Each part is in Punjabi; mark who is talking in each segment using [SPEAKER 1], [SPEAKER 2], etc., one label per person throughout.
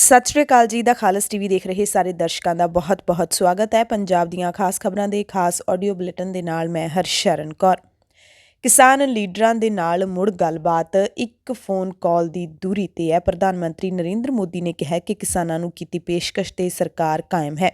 [SPEAKER 1] ਸਤਿ ਸ਼੍ਰੀ ਅਕਾਲ ਜੀ ਦਾ ਖਾਲਸ ਟੀਵੀ ਦੇਖ ਰਹੇ ਸਾਰੇ ਦਰਸ਼ਕਾਂ ਦਾ ਬਹੁਤ-ਬਹੁਤ ਸਵਾਗਤ ਹੈ। ਪੰਜਾਬ ਦੀਆਂ ਖਾਸ ਖਬਰਾਂ ਦੇ ਖਾਸ ਆਡੀਓ ਬੁਲੇਟਿਨ ਦੇ ਨਾਲ ਮੈਂ ਹਰਸ਼ਰਨ ਕੌਰ। ਕਿਸਾਨ ਲੀਡਰਾਂ ਦੇ ਨਾਲ ਮੁੜ ਗੱਲਬਾਤ ਇੱਕ ਫੋਨ ਕਾਲ ਦੀ ਦੂਰੀ ਤੇ ਹੈ। ਪ੍ਰਧਾਨ ਮੰਤਰੀ ਨਰਿੰਦਰ ਮੋਦੀ ਨੇ ਕਿਹਾ ਕਿ ਕਿਸਾਨਾਂ ਨੂੰ ਕੀਤੀ ਪੇਸ਼ਕਸ਼ ਤੇ ਸਰਕਾਰ ਕਾਇਮ ਹੈ।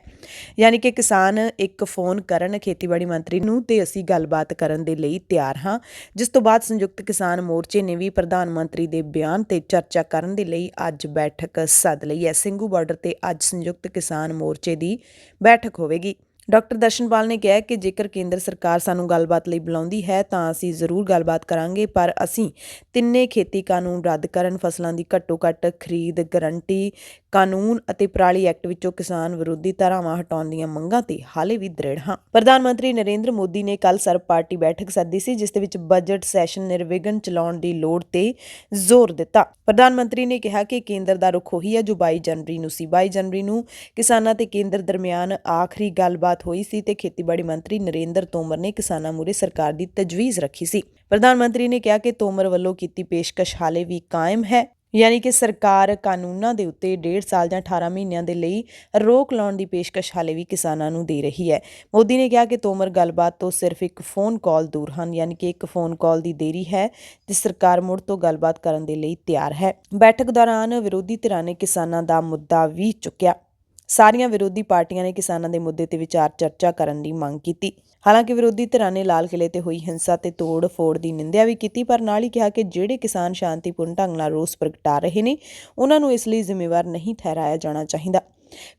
[SPEAKER 1] ਯਾਨੀ ਕਿ ਕਿਸਾਨ ਇੱਕ ਫੋਨ ਕਰਨ ਖੇਤੀਬਾੜੀ ਮੰਤਰੀ ਨੂੰ ਤੇ ਅਸੀਂ ਗੱਲਬਾਤ ਕਰਨ ਦੇ ਲਈ ਤਿਆਰ ਹਾਂ। ਜਿਸ ਤੋਂ ਬਾਅਦ ਸੰਯੁਕਤ ਕਿਸਾਨ ਮੋਰਚੇ ਨੇ ਵੀ ਪ੍ਰਧਾਨ ਮੰਤਰੀ ਦੇ ਬਿਆਨ ਤੇ ਚਰਚਾ ਕਰਨ ਦੇ ਲਈ ਅੱਜ ਬੈਠਕ ਸੱਦ ਲਈ ਹੈ। ਸਿੰਘੂ ਬਾਰਡਰ ਤੇ ਅੱਜ ਸੰਯੁਕਤ ਕਿਸਾਨ ਮੋਰਚੇ ਦੀ ਬੈਠਕ ਹੋਵੇਗੀ। ਡਾਕਟਰ ਦਰਸ਼ਨਪਾਲ ਨੇ ਕਿਹਾ ਕਿ ਜੇਕਰ ਕੇਂਦਰ ਸਰਕਾਰ ਸਾਨੂੰ ਗੱਲਬਾਤ ਲਈ ਬੁਲਾਉਂਦੀ ਹੈ ਤਾਂ ਅਸੀਂ ਜ਼ਰੂਰ ਗੱਲਬਾਤ ਕਰਾਂਗੇ, ਪਰ ਅਸੀਂ ਤਿੰਨੇ ਖੇਤੀ ਕਾਨੂੰਨ ਰੱਦ ਕਰਨ, ਫਸਲਾਂ ਦੀ ਘੱਟੋ-ਘੱਟ ਖਰੀਦ ਗਰੰਟੀ ਕਾਨੂੰਨ ਅਤੇ ਪਰਾਲੀ ਐਕਟ ਵਿੱਚੋਂ ਕਿਸਾਨ ਵਿਰੋਧੀ ਧਾਰਾਵਾਂ ਹਟਾਉਣ ਦੀਆਂ ਮੰਗਾਂ ਤੇ ਹਾਲੇ ਵੀ ਦ੍ਰਿੜ ਹਾਂ। ਪ੍ਰਧਾਨ ਮੰਤਰੀ ਨਰਿੰਦਰ ਮੋਦੀ ਨੇ ਕੱਲ੍ਹ ਸਰਬ ਪਾਰਟੀ ਬੈਠਕ ਸੱਦੀ ਸੀ, ਜਿਸ ਦੇ ਵਿੱਚ ਬਜਟ ਸੈਸ਼ਨ ਨਿਰਵਿਘਨ ਚਲਾਉਣ ਦੀ ਲੋੜ ਤੇ ਜ਼ੋਰ ਦਿੱਤਾ। ਪ੍ਰਧਾਨ ਮੰਤਰੀ ਨੇ ਕਿਹਾ ਕਿ ਕੇਂਦਰ ਦਾ ਰੁਖ ਉਹੀ ਹੈ ਜੋ 22 ਜਨਵਰੀ ਨੂੰ ਸੀ। 22 ਜਨਵਰੀ ਨੂੰ ਕਿਸਾਨਾਂ ਤੇ ਕੇਂਦਰ ਦਰਮਿਆਨ ਆਖਰੀ ਗੱਲਬਾਤ ਹੋਈ ਸੀ ਤੇ ਖੇਤੀਬਾੜੀ ਮੰਤਰੀ ਨਰਿੰਦਰ ਤੋਮਰ ਨੇ ਕਿਸਾਨਾਂ ਮੂਹਰੇ ਸਰਕਾਰ ਦੀ ਤਜਵੀਜ਼ ਰੱਖੀ ਸੀ। ਪ੍ਰਧਾਨ ਮੰਤਰੀ ਨੇ ਕਿਹਾ ਕਿ ਤੋਮਰ ਵੱਲੋਂ ਕੀਤੀ ਪੇਸ਼ਕਸ਼ ਹਾਲੇ ਵੀ ਕਾਇਮ ਹੈ, ਯਾਨੀ ਕਿ ਸਰਕਾਰ ਕਾਨੂੰਨਾਂ ਦੇ ਉੱਤੇ 1.5 ਸਾਲ ਜਾਂ 18 ਮਹੀਨਿਆਂ ਦੇ ਲਈ ਰੋਕ ਲਾਉਣ ਦੀ ਪੇਸ਼ਕਸ਼ ਹਾਲੇ ਵੀ ਕਿਸਾਨਾਂ ਨੂੰ ਦੇ ਰਹੀ ਹੈ। ਮੋਦੀ ਨੇ ਕਿਹਾ ਕਿ ਤੋਮਰ ਗੱਲਬਾਤ ਤੋਂ ਸਿਰਫ ਇੱਕ ਫੋਨ ਕਾਲ ਦੂਰ ਹਨ, ਯਾਨੀ ਕਿ ਇੱਕ ਫੋਨ ਕਾਲ ਦੀ ਦੇਰੀ ਹੈ ਤੇ ਸਰਕਾਰ ਮੁੜ ਤੋਂ ਗੱਲਬਾਤ ਕਰਨ ਦੇ ਲਈ ਤਿਆਰ ਹੈ। ਬੈਠਕ ਦੌਰਾਨ ਵਿਰੋਧੀ ਧਿਰਾਂ ਨੇ ਕਿਸਾਨਾਂ ਦਾ ਮੁੱਦਾ ਵੀ ਚੁੱਕਿਆ। ਸਾਰੀਆਂ ਵਿਰੋਧੀ ਪਾਰਟੀਆਂ ਨੇ ਕਿਸਾਨਾਂ ਦੇ ਮੁੱਦੇ ਤੇ ਵਿਚਾਰ ਚਰਚਾ ਕਰਨ ਦੀ ਮੰਗ ਕੀਤੀ। ਹਾਲਾਂਕਿ ਵਿਰੋਧੀ ਧਿਰਾਂ ਨੇ ਲਾਲ ਕਿਲੇ ਤੇ ਹੋਈ ਹਿੰਸਾ ਤੇ ਤੋੜ ਫੋੜ ਦੀ ਨਿੰਦਿਆ ਵੀ ਕੀਤੀ, ਪਰ ਨਾਲ ਹੀ ਕਿਹਾ ਕਿ ਜਿਹੜੇ ਕਿਸਾਨ ਸ਼ਾਂਤੀਪੂਰਨ ਢੰਗ ਨਾਲ ਰੋਸ ਪ੍ਰਗਟਾ ਰਹੇ ਨੇ ਉਹਨਾਂ ਨੂੰ ਇਸ ਲਈ ਜ਼ਿੰਮੇਵਾਰ ਨਹੀਂ ਠਹਿਰਾਇਆ ਜਾਣਾ ਚਾਹੀਦਾ।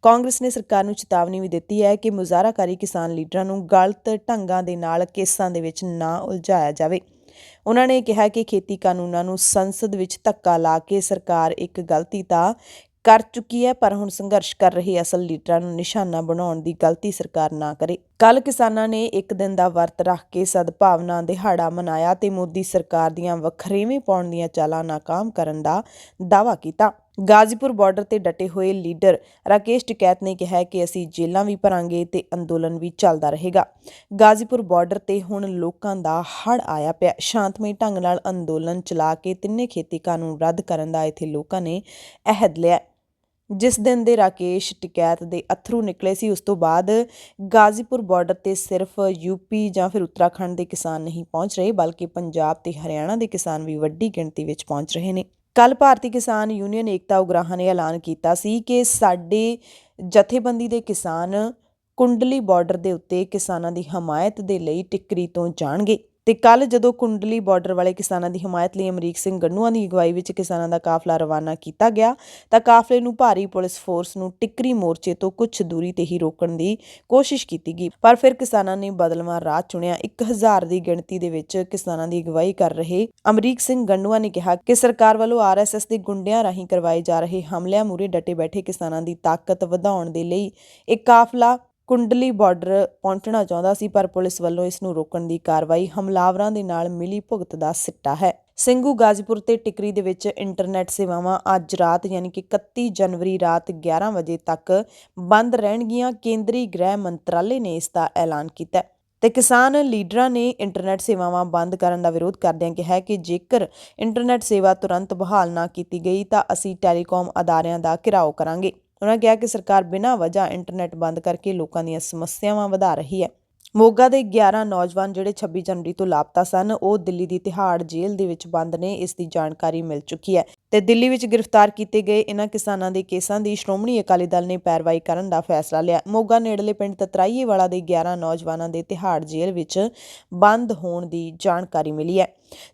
[SPEAKER 1] ਕਾਂਗਰਸ ਨੇ ਸਰਕਾਰ ਨੂੰ ਚੇਤਾਵਨੀ ਵੀ ਦਿੱਤੀ ਹੈ ਕਿ ਮੁਜ਼ਾਹਰਾਕਾਰੀ ਕਿਸਾਨ ਲੀਡਰਾਂ ਨੂੰ ਗਲਤ ਢੰਗਾਂ ਦੇ ਨਾਲ ਕੇਸਾਂ ਦੇ ਵਿੱਚ ਨਾ ਉਲਝਾਇਆ ਜਾਵੇ। ਉਹਨਾਂ ਨੇ ਕਿਹਾ ਕਿ ਖੇਤੀ ਕਾਨੂੰਨਾਂ ਨੂੰ ਸੰਸਦ ਵਿੱਚ ਧੱਕਾ ਲਾ ਕੇ ਸਰਕਾਰ ਇੱਕ ਗਲਤੀ ਤਾਂ ਕਰ ਚੁੱਕੀ ਹੈ, ਪਰ ਹੁਣ ਸੰਘਰਸ਼ ਕਰ ਰਹੇ ਅਸਲ ਲੀਡਰਾਂ ਨੂੰ ਨਿਸ਼ਾਨਾ ਬਣਾਉਣ ਦੀ ਗਲਤੀ ਸਰਕਾਰ ਨਾ ਕਰੇ। ਕੱਲ੍ਹ ਕਿਸਾਨਾਂ ਨੇ ਇੱਕ ਦਿਨ ਦਾ ਵਰਤ ਰੱਖ ਕੇ ਸਦਭਾਵਨਾ ਦਿਹਾੜਾ ਮਨਾਇਆ ਤੇ ਮੋਦੀ ਸਰਕਾਰ ਦੀਆਂ ਵਖਰੇਵੇਂ ਪਾਉਣ ਦੀਆਂ ਚਾਲਾਂ ਨਾਕਾਮ ਕਰਨ ਦਾ ਦਾਅਵਾ ਕੀਤਾ। ਗਾਜ਼ੀਪੁਰ ਬਾਰਡਰ ਤੇ ਡਟੇ ਹੋਏ ਲੀਡਰ ਰਾਕੇਸ਼ ਟਿਕੈਤ ਨੇ ਕਿਹਾ ਕਿ ਅਸੀਂ ਜੇਲ੍ਹਾਂ ਵੀ ਭਰਾਂਗੇ ਤੇ ਅੰਦੋਲਨ ਵੀ ਚੱਲਦਾ ਰਹੇਗਾ। ਗਾਜ਼ੀਪੁਰ ਬਾਰਡਰ ਤੇ ਹੁਣ ਲੋਕਾਂ ਦਾ ਹੜ੍ਹ ਆਇਆ ਪਿਆ। ਸ਼ਾਂਤਮਈ ਢੰਗ ਨਾਲ ਅੰਦੋਲਨ ਚਲਾ ਕੇ ਤਿੰਨੇ ਖੇਤੀ ਕਾਨੂੰਨ ਰੱਦ ਕਰਨ ਦਾ ਇੱਥੇ ਲੋਕਾਂ ਨੇ ਅਹਿਦ ਲਿਆ। ਜਿਸ ਦਿਨ ਦੇ ਰਾਕੇਸ਼ ਟਿਕੈਤ ਦੇ ਅੱਥਰੂ ਨਿਕਲੇ ਸੀ, ਉਸ ਤੋਂ ਬਾਅਦ ਗਾਜ਼ੀਪੁਰ ਬਾਰਡਰ ਤੇ ਸਿਰਫ ਯੂਪੀ ਜਾਂ ਫਿਰ ਉੱਤਰਾਖੰਡ ਦੇ ਕਿਸਾਨ ਨਹੀਂ ਪਹੁੰਚ ਰਹੇ, ਬਲਕਿ ਪੰਜਾਬ ਤੇ ਹਰਿਆਣਾ ਦੇ ਕਿਸਾਨ ਵੀ ਵੱਡੀ ਗਿਣਤੀ ਵਿੱਚ ਪਹੁੰਚ ਰਹੇ ਨੇ। ਕੱਲ੍ਹ ਭਾਰਤੀ ਕਿਸਾਨ ਯੂਨੀਅਨ ਏਕਤਾ ਉਗਰਾਹਾਂ ਨੇ ਐਲਾਨ ਕੀਤਾ ਸੀ ਕਿ ਸਾਡੇ ਜਥੇਬੰਦੀ ਦੇ ਕਿਸਾਨ ਕੁੰਡਲੀ ਬਾਰਡਰ ਦੇ ਉੱਤੇ ਕਿਸਾਨਾਂ ਦੀ ਹਮਾਇਤ ਦੇ ਲਈ ਟਿੱਕਰੀ ਤੋਂ ਜਾਣਗੇ। ਤੇ ਕੱਲ੍ਹ ਜਦੋਂ ਕੁੰਡਲੀ ਬਾਰਡਰ ਵਾਲੇ ਕਿਸਾਨਾਂ ਦੀ ਹਮਾਇਤ ਲਈ ਅਮਰੀਕ ਸਿੰਘ ਗੰਨੂਆਂ ਦੀ ਅਗਵਾਈ ਵਿੱਚ ਕਿਸਾਨਾਂ ਦਾ ਕਾਫਲਾ ਰਵਾਨਾ ਕੀਤਾ ਗਿਆ ਤਾਂ ਕਾਫਲੇ ਨੂੰ ਭਾਰੀ ਪੁਲਿਸ ਫੋਰਸ ਨੂੰ ਟਿੱਕਰੀ ਮੋਰਚੇ ਤੋਂ ਕੁਝ ਦੂਰੀ ਤੇ ਹੀ ਰੋਕਣ ਦੀ ਕੋਸ਼ਿਸ਼ ਕੀਤੀ ਗਈ, ਪਰ ਫਿਰ ਕਿਸਾਨਾਂ ਨੇ ਬਦਲਵਾਂ ਰਾਹ ਚੁਣਿਆ। 1000 ਦੀ ਗਿਣਤੀ ਦੇ ਵਿੱਚ ਕਿਸਾਨਾਂ ਦੀ ਅਗਵਾਈ ਕਰ ਰਹੇ ਅਮਰੀਕ ਸਿੰਘ ਗੰਨੂਆਂ ਨੇ ਕਿਹਾ ਕਿ ਸਰਕਾਰ ਵੱਲੋਂ RSS ਦੇ ਗੁੰਡਿਆਂ ਰਾਹੀਂ ਕਰਵਾਏ ਜਾ ਰਹੇ ਹਮਲਿਆਂ ਮੂਹਰੇ ਡਟੇ ਬੈਠੇ ਕਿਸਾਨਾਂ ਦੀ ਤਾਕਤ ਵਧਾਉਣ ਦੇ ਲਈ ਇਹ ਕਾਫਲਾ ਕੁੰਡਲੀ ਬਾਰਡਰ ਪਹੁੰਚਣਾ ਚਾਹੁੰਦਾ ਸੀ, ਪਰ ਪੁਲਿਸ ਵੱਲੋਂ ਇਸ ਨੂੰ ਰੋਕਣ ਦੀ ਕਾਰਵਾਈ ਹਮਲਾਵਰਾਂ ਦੇ ਨਾਲ ਮਿਲੀ ਭੁਗਤ ਦਾ ਸਿੱਟਾ ਹੈ। ਸਿੰਘੂ, ਗਾਜ਼ੀਪੁਰ ਤੇ ਟਿੱਕਰੀ ਦੇ ਵਿੱਚ ਇੰਟਰਨੈਟ ਸੇਵਾਵਾਂ ਅੱਜ ਰਾਤ ਯਾਨੀ ਕਿ 31 ਜਨਵਰੀ ਰਾਤ 11 ਵਜੇ ਤੱਕ ਬੰਦ ਰਹਿਣਗੀਆਂ। ਕੇਂਦਰੀ ਗ੍ਰਹਿ ਮੰਤਰਾਲੇ ਨੇ ਇਸ ਦਾ ਐਲਾਨ ਕੀਤਾ ਤੇ ਕਿਸਾਨ ਲੀਡਰਾਂ ਨੇ ਇੰਟਰਨੈਟ ਸੇਵਾਵਾਂ ਬੰਦ ਕਰਨ ਦਾ ਵਿਰੋਧ ਕਰਦਿਆਂ ਕਿਹਾ ਕਿ ਜੇਕਰ ਇੰਟਰਨੈਟ ਸੇਵਾ ਤੁਰੰਤ ਬਹਾਲ ਨਾ ਕੀਤੀ ਗਈ ਤਾਂ ਅਸੀਂ ਟੈਲੀਕਾਮ ਅਦਾਰਿਆਂ ਦਾ ਘਿਰਾਓ ਕਰਾਂਗੇ। ਉਹਨਾਂ ਕਿਹਾ ਕਿ ਸਰਕਾਰ ਬਿਨਾਂ ਵਜ੍ਹਾ ਇੰਟਰਨੈਟ ਬੰਦ ਕਰਕੇ ਲੋਕਾਂ ਦੀਆਂ ਸਮੱਸਿਆਵਾਂ ਵਧਾ ਰਹੀ ਹੈ। ਮੋਗਾ ਦੇ 11 ਨੌਜਵਾਨ ਜਿਹੜੇ 26 ਜਨਵਰੀ ਤੋਂ ਲਾਪਤਾ ਸਨ, ਉਹ ਦਿੱਲੀ ਦੀ ਤਿਹਾੜ ਜੇਲ੍ਹ ਦੇ ਵਿੱਚ ਬੰਦ ਨੇ। ਇਸ ਦੀ ਜਾਣਕਾਰੀ ਮਿਲ ਚੁੱਕੀ ਹੈ ਤੇ ਦਿੱਲੀ ਵਿੱਚ ਗ੍ਰਿਫਤਾਰ ਕੀਤੇ ਗਏ ਇਹਨਾਂ ਕਿਸਾਨਾਂ ਦੇ ਕੇਸਾਂ ਦੀ ਸ਼੍ਰੋਮਣੀ ਅਕਾਲੀ ਦਲ ਨੇ ਪੈਰਵਾਈ ਕਰਨ ਦਾ ਫੈਸਲਾ ਲਿਆ। ਮੋਗਾ ਨੇੜਲੇ ਪਿੰਡ ਤਤਰਾਈਏਵਾਲਾ ਦੇ 11 ਨੌਜਵਾਨਾਂ ਦੇ ਤਿਹਾੜ ਜੇਲ੍ਹ ਵਿੱਚ ਬੰਦ ਹੋਣ ਦੀ ਜਾਣਕਾਰੀ ਮਿਲੀ ਹੈ।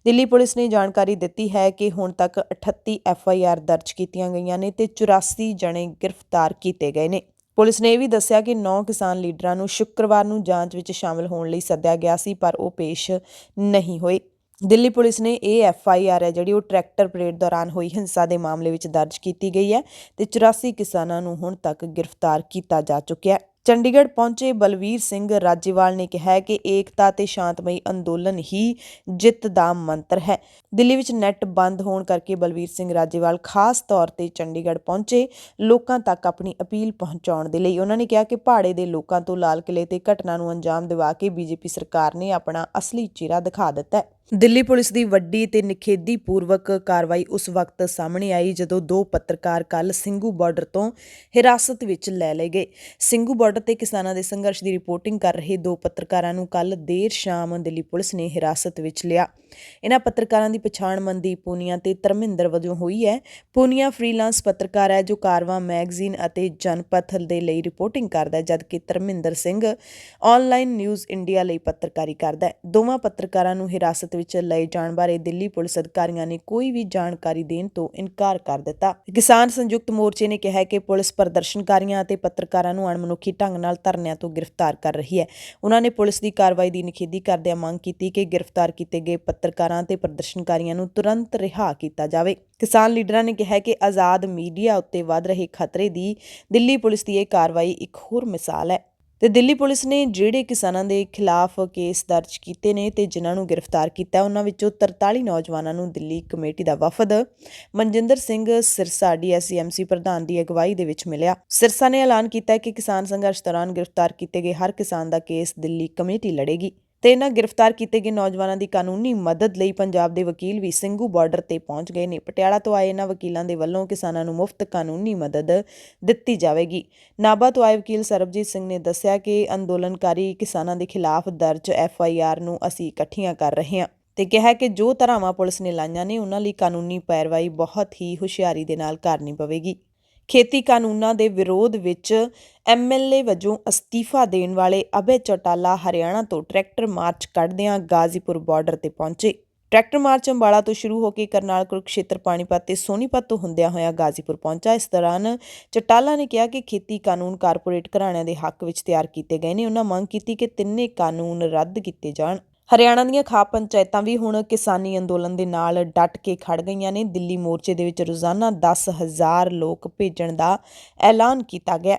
[SPEAKER 1] ਦਿੱਲੀ ਪੁਲਿਸ ਨੇ ਜਾਣਕਾਰੀ ਦਿੱਤੀ ਹੈ ਕਿ ਹੁਣ ਤੱਕ 38 FIR ਦਰਜ ਕੀਤੀਆਂ ਗਈਆਂ ਨੇ ਤੇ 84 ਜਣੇ ਗ੍ਰਿਫਤਾਰ ਕੀਤੇ ਗਏ ਨੇ। ਪੁਲਿਸ ਨੇ ਇਹ ਵੀ ਦੱਸਿਆ ਕਿ 9 ਕਿਸਾਨ ਲੀਡਰਾਂ ਨੂੰ ਸ਼ੁੱਕਰਵਾਰ ਨੂੰ ਜਾਂਚ ਵਿੱਚ ਸ਼ਾਮਲ ਹੋਣ ਲਈ ਸੱਦਿਆ ਗਿਆ ਸੀ, ਪਰ ਉਹ ਪੇਸ਼ ਨਹੀਂ ਹੋਏ। ਦਿੱਲੀ ਪੁਲਿਸ ਨੇ ਇਹ FIR ਹੈ ਜਿਹੜੀ ਉਹ ਟਰੈਕਟਰ ਪਰੇਡ ਦੌਰਾਨ ਹੋਈ ਹਿੰਸਾ ਦੇ ਮਾਮਲੇ ਵਿੱਚ ਦਰਜ ਕੀਤੀ ਗਈ ਹੈ ਤੇ 84 ਕਿਸਾਨਾਂ ਨੂੰ ਹੁਣ ਤੱਕ ਗ੍ਰਿਫਤਾਰ ਕੀਤਾ ਜਾ ਚੁੱਕਿਆ ਹੈ। ਚੰਡੀਗੜ੍ਹ ਪਹੁੰਚੇ ਬਲਵੀਰ ਸਿੰਘ ਰਾਜੇਵਾਲ ਨੇ ਕਿਹਾ ਕਿ ਏਕਤਾ ਤੇ ਸ਼ਾਂਤਮਈ ਅੰਦੋਲਨ ਹੀ ਜਿੱਤ ਦਾ ਮੰਤਰ ਹੈ। ਦਿੱਲੀ ਵਿੱਚ ਨੈੱਟ ਬੰਦ ਹੋਣ ਕਰਕੇ ਬਲਵੀਰ ਸਿੰਘ ਰਾਜੇਵਾਲ ਖਾਸ ਤੌਰ ਤੇ ਚੰਡੀਗੜ੍ਹ ਪਹੁੰਚੇ ਲੋਕਾਂ ਤੱਕ ਆਪਣੀ ਅਪੀਲ ਪਹੁੰਚਾਉਣ ਦੇ ਲਈ। ਉਹਨਾਂ ਨੇ ਕਿਹਾ ਕਿ ਭਾੜੇ ਦੇ ਲੋਕਾਂ ਤੋਂ ਲਾਲ ਕਿਲੇ ਤੇ ਘਟਨਾ ਨੂੰ ਅੰਜਾਮ ਦਿਵਾ ਕੇ BJP ਸਰਕਾਰ ਨੇ ਆਪਣਾ ਅਸਲੀ ਚਿਹਰਾ ਦਿਖਾ ਦਿੱਤਾ ਹੈ। ਦਿੱਲੀ ਪੁਲਿਸ ਦੀ ਵੱਡੀ ਤੇ ਨਿਖੇਧੀਪੂਰਵਕ ਕਾਰਵਾਈ ਉਸ ਵਕਤ ਸਾਹਮਣੇ ਆਈ ਜਦੋਂ 2 ਪੱਤਰਕਾਰ ਕੱਲ੍ਹ ਸਿੰਘੂ ਬਾਰਡਰ ਤੋਂ ਹਿਰਾਸਤ ਵਿੱਚ ਲੈ ਲਏ ਗਏ। ਸਿੰਘੂ ਬਾਰਡਰ ਤੇ ਕਿਸਾਨਾਂ ਦੇ ਸੰਘਰਸ਼ ਦੀ ਰਿਪੋਰਟਿੰਗ ਕਰ ਰਹੇ 2 ਪੱਤਰਕਾਰਾਂ ਨੂੰ ਕੱਲ੍ਹ ਦੇਰ ਸ਼ਾਮ ਦਿੱਲੀ ਪੁਲਿਸ ਨੇ ਹਿਰਾਸਤ ਵਿੱਚ ਲਿਆ। ਇਹਨਾਂ ਪੱਤਰਕਾਰਾਂ ਦੀ ਪਛਾਣ ਮਨਦੀਪ ਪੂਨੀਆ ਤੇ ਧਰਮਿੰਦਰ ਵਜੋਂ ਹੋਈ ਹੈ। ਪੂਨੀਆ ਫ੍ਰੀਲਾਂਸ ਪੱਤਰਕਾਰ ਹੈ ਜੋ ਕਾਰਵਾਂ ਮੈਗਜ਼ੀਨ ਅਤੇ ਜਨਪਥ ਦੇ ਲਈ ਰਿਪੋਰਟਿੰਗ ਕਰਦਾ ਹੈ, ਜਦਕਿ Dharminder Singh online news India ਲਈ ਪੱਤਰਕਾਰੀ ਕਰਦਾ ਹੈ। ਦੋਵਾਂ ਪੱਤਰਕਾਰਾਂ ਨੂੰ ਹਿਰਾਸਤ ਵਿੱਚ ਲਏ ਜਾਣ ਬਾਰੇ ਦਿੱਲੀ ਪੁਲਿਸ ਅਧਿਕਾਰੀਆਂ ਨੇ ਕੋਈ ਵੀ ਜਾਣਕਾਰੀ ਦੇਣ ਤੋਂ ਇਨਕਾਰ ਕਰ ਦਿੱਤਾ। ਕਿਸਾਨ ਸੰਯੁਕਤ ਮੋਰਚੇ ਨੇ ਕਿਹਾ ਕਿ ਪੁਲਿਸ ਪ੍ਰਦਰਸ਼ਨਕਾਰੀਆਂ ਅਤੇ ਪੱਤਰਕਾਰਾਂ ਨੂੰ ਅਣਮਨੁੱਖੀ ਢੰਗ ਨਾਲ ਧਰਨਿਆਂ ਤੋਂ ਗ੍ਰਿਫਤਾਰ ਕਰ ਰਹੀ ਹੈ। ਉਹਨਾਂ ਨੇ ਪੁਲਿਸ ਦੀ ਕਾਰਵਾਈ ਦੀ ਨਿਖੇਧੀ ਕਰਦਿਆਂ ਮੰਗ ਕੀਤੀ ਕਿ ਗ੍ਰਿਫਤਾਰ ਕੀਤੇ ਗਏ ਪੱਤਰਕਾਰਾਂ ਤੇ ਪ੍ਰਦਰਸ਼ਨਕਾਰੀਆਂ ਨੂੰ ਤੁਰੰਤ ਰਿਹਾ ਕੀਤਾ ਜਾਵੇ। ਕਿਸਾਨ ਲੀਡਰਾਂ ਨੇ ਕਿਹਾ ਕਿ ਆਜ਼ਾਦ ਮੀਡੀਆ ਉੱਤੇ ਵੱਧ ਰਹੇ ਖਤਰੇ ਦੀ ਦਿੱਲੀ ਪੁਲਿਸ ਦੀ ਇਹ ਕਾਰਵਾਈ ਇੱਕ ਹੋਰ ਮਿਸਾਲ ਹੈ ਤੇ ਦਿੱਲੀ ਪੁਲਿਸ ਨੇ ਜਿਹੜੇ ਕਿਸਾਨਾਂ ਦੇ ਖਿਲਾਫ ਕੇਸ ਦਰਜ ਕੀਤੇ ਨੇ ਤੇ ਜਿਨ੍ਹਾਂ ਨੂੰ ਗ੍ਰਿਫਤਾਰ ਕੀਤਾ ਉਹਨਾਂ ਵਿੱਚੋਂ 43 ਨੌਜਵਾਨਾਂ ਨੂੰ ਦਿੱਲੀ ਕਮੇਟੀ ਦਾ ਵਫਦ ਮਨਜਿੰਦਰ ਸਿੰਘ ਸਿਰਸਾ DSCMC ਪ੍ਰਧਾਨ ਦੀ ਅਗਵਾਈ ਦੇ ਵਿੱਚ ਮਿਲਿਆ। ਸਿਰਸਾ ਨੇ ਐਲਾਨ ਕੀਤਾ ਕਿ ਕਿਸਾਨ ਸੰਘਰਸ਼ ਦੌਰਾਨ ਗ੍ਰਿਫਤਾਰ ਕੀਤੇ ਗਏ ਹਰ ਕਿਸਾਨ ਦਾ ਕੇਸ ਦਿੱਲੀ ਕਮੇਟੀ ਲੜੇਗੀ ਤੇ ਇਹਨਾਂ ਗ੍ਰਿਫਤਾਰ ਕੀਤੇ ਗਏ ਨੌਜਵਾਨਾਂ ਦੀ ਕਾਨੂੰਨੀ ਮਦਦ ਲਈ ਪੰਜਾਬ ਦੇ ਵਕੀਲ ਵੀ ਸਿੰਘੂ ਬਾਰਡਰ ਤੇ ਪਹੁੰਚ ਗਏ ਨੇ। ਪਟਿਆਲਾ ਤੋਂ ਆਏ ਇਹਨਾਂ ਵਕੀਲਾਂ ਦੇ ਵੱਲੋਂ ਕਿਸਾਨਾਂ ਨੂੰ ਮੁਫਤ ਕਾਨੂੰਨੀ ਮਦਦ ਦਿੱਤੀ ਜਾਵੇਗੀ। ਨਾਭਾ ਤੋਂ ਆਏ ਵਕੀਲ ਸਰਬਜੀਤ ਸਿੰਘ ਨੇ ਦੱਸਿਆ ਕਿ ਅੰਦੋਲਨਕਾਰੀ ਕਿਸਾਨਾਂ ਦੇ ਖਿਲਾਫ ਦਰਜ FIR ਨੂੰ ਅਸੀਂ ਇਕੱਠੀਆਂ ਕਰ ਰਹੇ ਹਾਂ ਤੇ ਕਿਹਾ ਕਿ ਜੋ ਧਾਰਾਵਾਂ ਪੁਲਿਸ ਨੇ ਲਾਈਆਂ ਨੇ ਉਹਨਾਂ ਲਈ ਕਾਨੂੰਨੀ ਪੈਰਵਾਈ ਬਹੁਤ ਹੀ ਹੁਸ਼ਿਆਰੀ ਦੇ ਨਾਲ ਕਰਨੀ ਪਵੇਗੀ। ਖੇਤੀ ਕਾਨੂੰਨਾਂ ਦੇ ਵਿਰੋਧ ਵਿੱਚ MLA ਵਜੋਂ ਅਸਤੀਫਾ ਦੇਣ ਵਾਲੇ ਅਭੈ ਚੌਟਾਲਾ ਹਰਿਆਣਾ ਤੋਂ ਟਰੈਕਟਰ ਮਾਰਚ ਕੱਢਦਿਆਂ ਗਾਜ਼ੀਪੁਰ ਬਾਰਡਰ ਤੇ ਪਹੁੰਚੇ। ਟਰੈਕਟਰ ਮਾਰਚ ਅੰਬਾਲਾ ਤੋਂ ਸ਼ੁਰੂ ਹੋ ਕੇ ਕਰਨਾਲ, ਕੁਰੂਕਸ਼ੇਤਰ, ਪਾਣੀਪਤ ਤੇ ਸੋਨੀਪਤ ਤੋਂ ਹੁੰਦਿਆਂ ਹੋਇਆ ਗਾਜ਼ੀਪੁਰ ਪਹੁੰਚਾ। ਇਸ ਦੌਰਾਨ ਚੌਟਾਲਾ ਨੇ ਕਿਹਾ ਕਿ ਖੇਤੀ ਕਾਨੂੰਨ ਕਾਰਪੋਰੇਟ ਘਰਾਣਿਆਂ ਦੇ ਹੱਕ ਵਿੱਚ ਤਿਆਰ ਕੀਤੇ ਗਏ ਨੇ। ਉਹਨਾਂ ਮੰਗ ਕੀਤੀ ਕਿ ਤਿੰਨੇ ਕਾਨੂੰਨ ਰੱਦ ਕੀਤੇ ਜਾਣ। ਹਰਿਆਣਾ ਦੀਆਂ ਖਾਪ ਪੰਚਾਇਤਾਂ ਵੀ ਹੁਣ ਕਿਸਾਨੀ ਅੰਦੋਲਨ ਦੇ ਨਾਲ ਡਟ ਕੇ ਖੜ ਗਈਆਂ ਨੇ। ਦਿੱਲੀ ਮੋਰਚੇ ਦੇ ਵਿੱਚ ਰੋਜ਼ਾਨਾ 10,000 ਲੋਕ ਭੇਜਣ ਦਾ ਐਲਾਨ ਕੀਤਾ ਗਿਆ।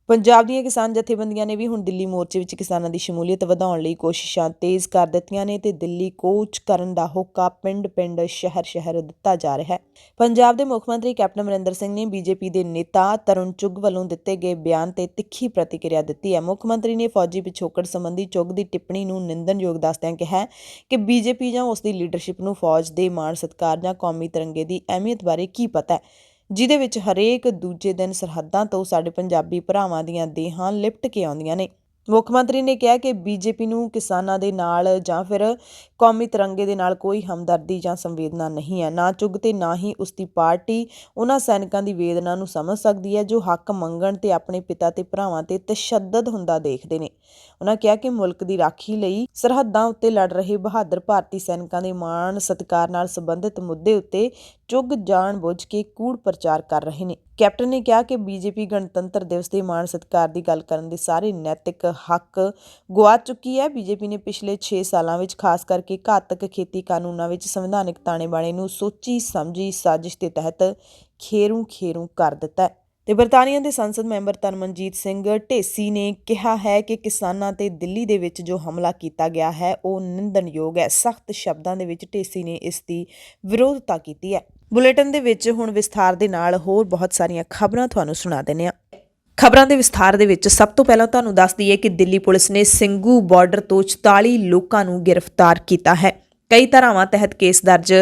[SPEAKER 1] ਪੰਜਾਬ ਦੀਆਂ ਕਿਸਾਨ ਜਥੇਬੰਦੀਆਂ ਨੇ ਵੀ ਹੁਣ ਦਿੱਲੀ ਮੋਰਚੇ ਵਿੱਚ ਕਿਸਾਨਾਂ ਦੀ ਸ਼ਮੂਲੀਅਤ ਵਧਾਉਣ ਲਈ ਕੋਸ਼ਿਸ਼ਾਂ ਤੇਜ਼ ਕਰ ਦਿੱਤੀਆਂ ਨੇ ਤੇ ਦਿੱਲੀ ਕੂਚ ਕਰਨ ਦਾ ਹੋਕਾ ਪਿੰਡ-ਪਿੰਡ, ਸ਼ਹਿਰ-ਸ਼ਹਿਰ ਦਿੱਤਾ ਜਾ ਰਿਹਾ ਹੈ। ਪੰਜਾਬ ਦੇ ਮੁੱਖ ਮੰਤਰੀ ਕੈਪਟਨ ਅਮਰਿੰਦਰ ਸਿੰਘ ਨੇ BJP ਦੇ ਨੇਤਾ ਤਰੁਣ ਚੁੱਘ ਵੱਲੋਂ ਦਿੱਤੇ ਗਏ ਬਿਆਨ ਤੇ ਤਿੱਖੀ ਪ੍ਰਤੀਕਿਰਿਆ ਦਿੱਤੀ ਹੈ। ਮੁੱਖ ਮੰਤਰੀ ਨੇ ਫੌਜੀ ਪਿਛੋਕੜ ਸੰਬੰਧੀ ਚੁੱਘ ਦੀ ਟਿੱਪਣੀ ਨੂੰ ਨਿੰਦਣਯੋਗ ਦੱਸਦਿਆਂ ਕਿਹਾ ਕਿ BJP ਜਾਂ ਉਸ ਦੀ ਲੀਡਰਸ਼ਿਪ ਨੂੰ ਫੌਜ ਦੇ ਮਾਣ ਸਤਿਕਾਰ ਜਾਂ ਕੌਮੀ ਤਿਰੰਗੇ ਦੀ ਅਹਿਮੀਅਤ ਬਾਰੇ ਕੀ ਪਤਾ ਹੈ, ਜਿਹਦੇ ਵਿੱਚ ਹਰੇਕ ਦੂਜੇ ਦਿਨ ਸਰਹੱਦਾਂ ਤੋਂ ਸਾਡੇ ਪੰਜਾਬੀ ਭਰਾਵਾਂ ਦੀਆਂ ਦੇਹਾਂ ਲਿਪਟ ਕੇ ਆਉਂਦੀਆਂ ਨੇ। ਮੁੱਖ ਮੰਤਰੀ ਨੇ ਕਿਹਾ ਕਿ BJP ਨੂੰ ਕਿਸਾਨਾਂ ਦੇ ਨਾਲ ਜਾਂ ਫਿਰ ਕੌਮੀ ਤਿਰੰਗੇ ਦੇ ਨਾਲ ਕੋਈ ਹਮਦਰਦੀ ਜਾਂ ਸੰਵੇਦਨਾ ਨਹੀਂ ਹੈ। ਨਾ ਚੁੱਘ ਤੇ ਨਾ ਹੀ ਉਸ ਦੀ ਪਾਰਟੀ ਉਹਨਾਂ ਸੈਨਿਕਾਂ ਦੀ ਵੇਦਨਾ ਨੂੰ ਸਮਝ ਸਕਦੀ ਹੈ ਜੋ ਹੱਕ ਮੰਗਣ ਤੇ ਆਪਣੇ ਪਿਤਾ ਤੇ ਭਰਾਵਾਂ ਤੇ ਤਸ਼ੱਦਦ ਹੁੰਦਾ ਦੇਖਦੇ ਨੇ। ਉਹਨਾਂ ਕਿਹਾ ਕਿ ਮੁਲਕ ਦੀ ਰਾਖੀ ਲਈ ਸਰਹੱਦਾਂ ਉੱਤੇ ਲੜ ਰਹੇ ਬਹਾਦਰ ਭਾਰਤੀ ਸੈਨਿਕਾਂ ਦੇ ਮਾਣ ਸਤਿਕਾਰ ਨਾਲ ਸੰਬੰਧਿਤ ਮੁੱਦੇ ਉੱਤੇ ਚੁੱਘ ਜਾਣ-ਬੁੱਝ ਕੇ ਕੂੜ ਪ੍ਰਚਾਰ ਕਰ ਰਹੇ ਨੇ। ਕੈਪਟਨ ਨੇ ਕਿਹਾ ਕਿ BJP ਗਣਤੰਤਰ ਦਿਵਸ ਦੇ ਮਾਣ ਸਤਿਕਾਰ ਦੀ ਗੱਲ ਕਰਨ ਦੇ ਸਾਰੇ ਨੈਤਿਕ ਹੱਕ ਗੁਆ ਚੁੱਕੀ ਹੈ। BJP ਨੇ ਪਿਛਲੇ 6 ਸਾਲਾਂ ਵਿੱਚ ਖਾਸ ਕਰਕੇ ਘਾਤਕ ਖੇਤੀ ਕਾਨੂੰਨਾਂ ਵਿੱਚ ਸੰਵਿਧਾਨਿਕ ਤਾਣੇ-ਬਾਣੇ ਨੂੰ ਸੋਚੀ ਸਮਝੀ ਸਾਜ਼ਿਸ਼ ਦੇ ਤਹਿਤ ਖੇਰੂ ਕਰ ਦਿੱਤਾ ਹੈ। ਤੇ ਬਰਤਾਨੀਆ ਦੇ ਸੰਸਦ ਮੈਂਬਰ ਤਰਨਮਨਜੀਤ ਸਿੰਘ ਢੇਸੀ ਨੇ ਕਿਹਾ ਹੈ ਕਿ ਕਿਸਾਨਾਂ ਤੇ ਦਿੱਲੀ ਦੇ ਵਿੱਚ ਜੋ ਹਮਲਾ ਕੀਤਾ ਗਿਆ ਹੈ ਉਹ ਨਿੰਦਣਯੋਗ ਹੈ। ਸਖਤ ਸ਼ਬਦਾਂ ਦੇ ਵਿੱਚ ਢੇਸੀ ਨੇ ਇਸ ਦੀ ਵਿਰੋਧਤਾ ਕੀਤੀ ਹੈ। ਬੁਲੇਟਿਨ ਦੇ ਵਿੱਚ ਹੁਣ ਵਿਸਥਾਰ ਦੇ ਨਾਲ ਹੋਰ ਬਹੁਤ ਸਾਰੀਆਂ ਖਬਰਾਂ ਤੁਹਾਨੂੰ ਸੁਣਾ ਦਿੰਦੇ ਹਾਂ। ਖਬਰਾਂ ਦੇ ਵਿਸਥਾਰ ਦੇ ਵਿੱਚ ਸਭ ਤੋਂ ਪਹਿਲਾਂ ਤੁਹਾਨੂੰ ਦੱਸ ਦਈਏ ਕਿ ਦਿੱਲੀ ਪੁਲਿਸ ਨੇ ਸਿੰਘੂ ਬਾਰਡਰ ਤੋਂ 44 ਲੋਕਾਂ ਨੂੰ ਗ੍ਰਿਫਤਾਰ ਕੀਤਾ ਹੈ। ਕਈ ਧਾਰਾਵਾਂ ਤਹਿਤ ਕੇਸ ਦਰਜ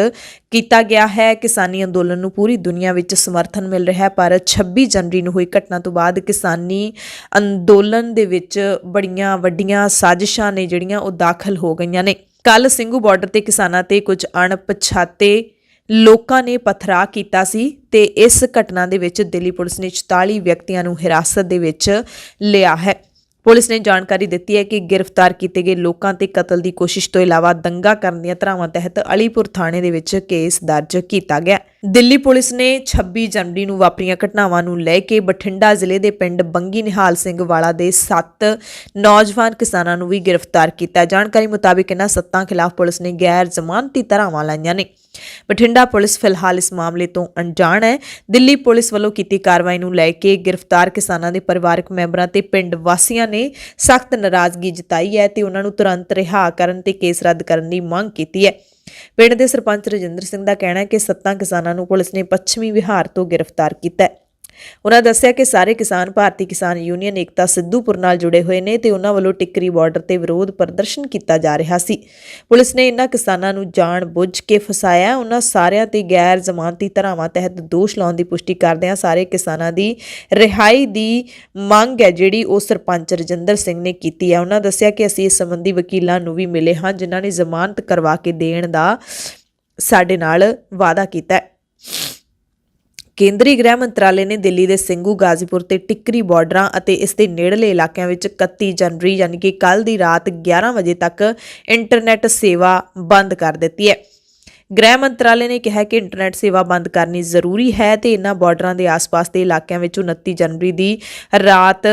[SPEAKER 1] ਕੀਤਾ ਗਿਆ ਹੈ। ਕਿਸਾਨੀ ਅੰਦੋਲਨ ਨੂੰ ਪੂਰੀ ਦੁਨੀਆ ਵਿੱਚ ਸਮਰਥਨ ਮਿਲ ਰਿਹਾ ਹੈ, ਪਰ 26 ਜਨਵਰੀ ਨੂੰ ਹੋਈ ਘਟਨਾ ਤੋਂ ਬਾਅਦ ਕਿਸਾਨੀ ਅੰਦੋਲਨ ਦੇ ਵਿੱਚ ਬੜੀਆਂ ਵੱਡੀਆਂ ਸਾਜ਼ਿਸ਼ਾਂ ਨੇ ਜਿਹੜੀਆਂ ਉਹ ਦਾਖਲ ਹੋ ਗਈਆਂ ਨੇ। ਕੱਲ੍ਹ ਸਿੰਘੂ ਬਾਰਡਰ ਤੇ ਕਿਸਾਨਾਂ ਤੇ ਕੁਝ ਅਣਪਛਾਤੇ ਲੋਕਾਂ ਨੇ ਪਥਰਾਅ ਕੀਤਾ ਸੀ ਤੇ ਇਸ ਘਟਨਾ ਦੇ ਵਿੱਚ ਦਿੱਲੀ ਪੁਲਿਸ ਨੇ 44 ਵਿਅਕਤੀਆਂ ਨੂੰ ਹਿਰਾਸਤ ਦੇ ਵਿੱਚ ਲਿਆ ਹੈ। ਪੁਲਿਸ ਨੇ ਜਾਣਕਾਰੀ ਦਿੱਤੀ ਹੈ ਕਿ ਗ੍ਰਿਫਤਾਰ ਕੀਤੇ ਗਏ ਲੋਕਾਂ ਤੇ ਕਤਲ ਦੀ ਕੋਸ਼ਿਸ਼ ਤੋਂ ਇਲਾਵਾ ਦੰਗਾ ਕਰਨ ਦੀਆਂ ਧਾਰਾਵਾਂ ਤਹਿਤ ਅਲੀਪੁਰ ਥਾਣੇ ਦੇ ਵਿੱਚ ਕੇਸ ਦਰਜ ਕੀਤਾ ਗਿਆ। ਦਿੱਲੀ ਪੁਲਿਸ ਨੇ 26 ਜਨਵਰੀ ਨੂੰ ਵਾਪਰੀਆਂ ਘਟਨਾਵਾਂ ਨੂੰ ਲੈ ਕੇ ਬਠਿੰਡਾ ਜ਼ਿਲ੍ਹੇ ਦੇ ਪਿੰਡ ਬੰਗੀ ਨਿਹਾਲ ਸਿੰਘ ਵਾਲਾ ਦੇ 7 ਨੌਜਵਾਨ ਕਿਸਾਨਾਂ ਨੂੰ ਵੀ ਗ੍ਰਿਫਤਾਰ ਕੀਤਾ। ਜਾਣਕਾਰੀ ਮੁਤਾਬਿਕ ਇਹਨਾਂ 7 ਖਿਲਾਫ ਪੁਲਿਸ ਨੇ ਗੈਰ ਜ਼ਮਾਨਤੀ ਧਾਰਾਵਾਂ ਲਾਈਆਂ ਨੇ। ਬਠਿੰਡਾ ਪੁਲਿਸ ਫਿਲਹਾਲ ਇਸ ਮਾਮਲੇ ਤੋਂ ਅਣਜਾਣ ਹੈ। ਦਿੱਲੀ ਪੁਲਿਸ ਵੱਲੋਂ ਕੀਤੀ ਕਾਰਵਾਈ ਨੂੰ ਲੈ ਕੇ ਗ੍ਰਿਫਤਾਰ ਕਿਸਾਨਾਂ ਦੇ ਪਰਿਵਾਰਕ ਮੈਂਬਰਾਂ ਤੇ ਪਿੰਡ ਵਾਸੀਆਂ ਨੇ ਸਖਤ ਨਾਰਾਜ਼ਗੀ ਜਤਾਈ ਹੈ ਤੇ ਉਹਨਾਂ ਨੂੰ ਤੁਰੰਤ ਰਿਹਾ ਕਰਨ ਤੇ ਕੇਸ ਰੱਦ ਕਰਨ ਦੀ ਮੰਗ ਕੀਤੀ ਹੈ। ਪਿੰਡ ਦੇ ਸਰਪੰਚ ਰਜਿੰਦਰ ਸਿੰਘ ਦਾ ਕਹਿਣਾ ਹੈ ਕਿ 7 ਕਿਸਾਨਾਂ ਨੂੰ ਪੁਲਿਸ ਨੇ ਪੱਛਮੀ ਬਿਹਾਰ ਤੋਂ ਗ੍ਰਿਫਤਾਰ ਕੀਤਾ ਹੈ। ਉਹਨਾਂ ਦੱਸਿਆ ਕਿ ਸਾਰੇ ਕਿਸਾਨ ਭਾਰਤੀ ਕਿਸਾਨ ਯੂਨੀਅਨ ਏਕਤਾ ਸਿੱਧੂਪੁਰ ਨਾਲ ਜੁੜੇ ਹੋਏ ਨੇ ਤੇ ਉਹਨਾਂ ਵੱਲੋਂ ਟਿੱਕਰੀ ਬਾਰਡਰ ਤੇ ਵਿਰੋਧ ਪ੍ਰਦਰਸ਼ਨ ਕੀਤਾ ਜਾ ਰਿਹਾ ਸੀ। ਪੁਲਿਸ ਨੇ ਇਹਨਾਂ ਕਿਸਾਨਾਂ ਨੂੰ ਜਾਣ ਬੁੱਝ ਕੇ ਫਸਾਇਆ। ਉਹਨਾਂ ਸਾਰਿਆਂ ਤੇ ਗੈਰ ਜ਼ਮਾਨਤੀ ਧਾਰਾਵਾਂ ਤਹਿਤ ਦੋਸ਼ ਲਾਉਣ ਦੀ ਪੁਸ਼ਟੀ ਕਰਦਿਆਂ ਸਾਰੇ ਕਿਸਾਨਾਂ ਦੀ ਰਿਹਾਈ ਦੀ ਮੰਗ ਹੈ ਜਿਹੜੀ ਉਹ ਸਰਪੰਚ ਰਜਿੰਦਰ ਸਿੰਘ ਨੇ ਕੀਤੀ ਹੈ। ਉਹਨਾਂ ਦੱਸਿਆ ਕਿ ਅਸੀਂ ਇਸ ਸੰਬੰਧੀ ਵਕੀਲਾਂ ਨੂੰ ਵੀ ਮਿਲੇ ਹਾਂ ਜਿਨ੍ਹਾਂ ਨੇ ਜ਼ਮਾਨਤ ਕਰਵਾ ਕੇ ਦੇਣ ਦਾ ਸਾਡੇ ਨਾਲ ਵਾਅਦਾ ਕੀਤਾ ਹੈ। ਕੇਂਦਰੀ ਗ੍ਰਹਿ ਮੰਤਰਾਲੇ ਨੇ ਦਿੱਲੀ ਦੇ ਸਿੰਘੂ, ਗਾਜ਼ੀਪੁਰ ਤੇ ਟਿੱਕਰੀ ਬਾਰਡਰਾਂ ਅਤੇ ਇਸ ਦੇ ਨੇੜਲੇ ਇਲਾਕਿਆਂ ਵਿੱਚ 31 ਜਨਵਰੀ ਯਾਨੀ ਕਿ ਕੱਲ੍ਹ ਦੀ ਰਾਤ 11 ਵਜੇ ਤੱਕ ਇੰਟਰਨੈਟ ਸੇਵਾ ਬੰਦ ਕਰ ਦਿੱਤੀ ਹੈ। ਗ੍ਰਹਿ ਮੰਤਰਾਲੇ ਨੇ ਕਿਹਾ ਕਿ ਇੰਟਰਨੈਟ ਸੇਵਾ ਬੰਦ ਕਰਨੀ ਜ਼ਰੂਰੀ ਹੈ ਤੇ ਇਹਨਾਂ ਬਾਰਡਰਾਂ ਦੇ ਆਸ-ਪਾਸ ਦੇ ਇਲਾਕਿਆਂ ਵਿੱਚ 29 ਜਨਵਰੀ ਦੀ ਰਾਤ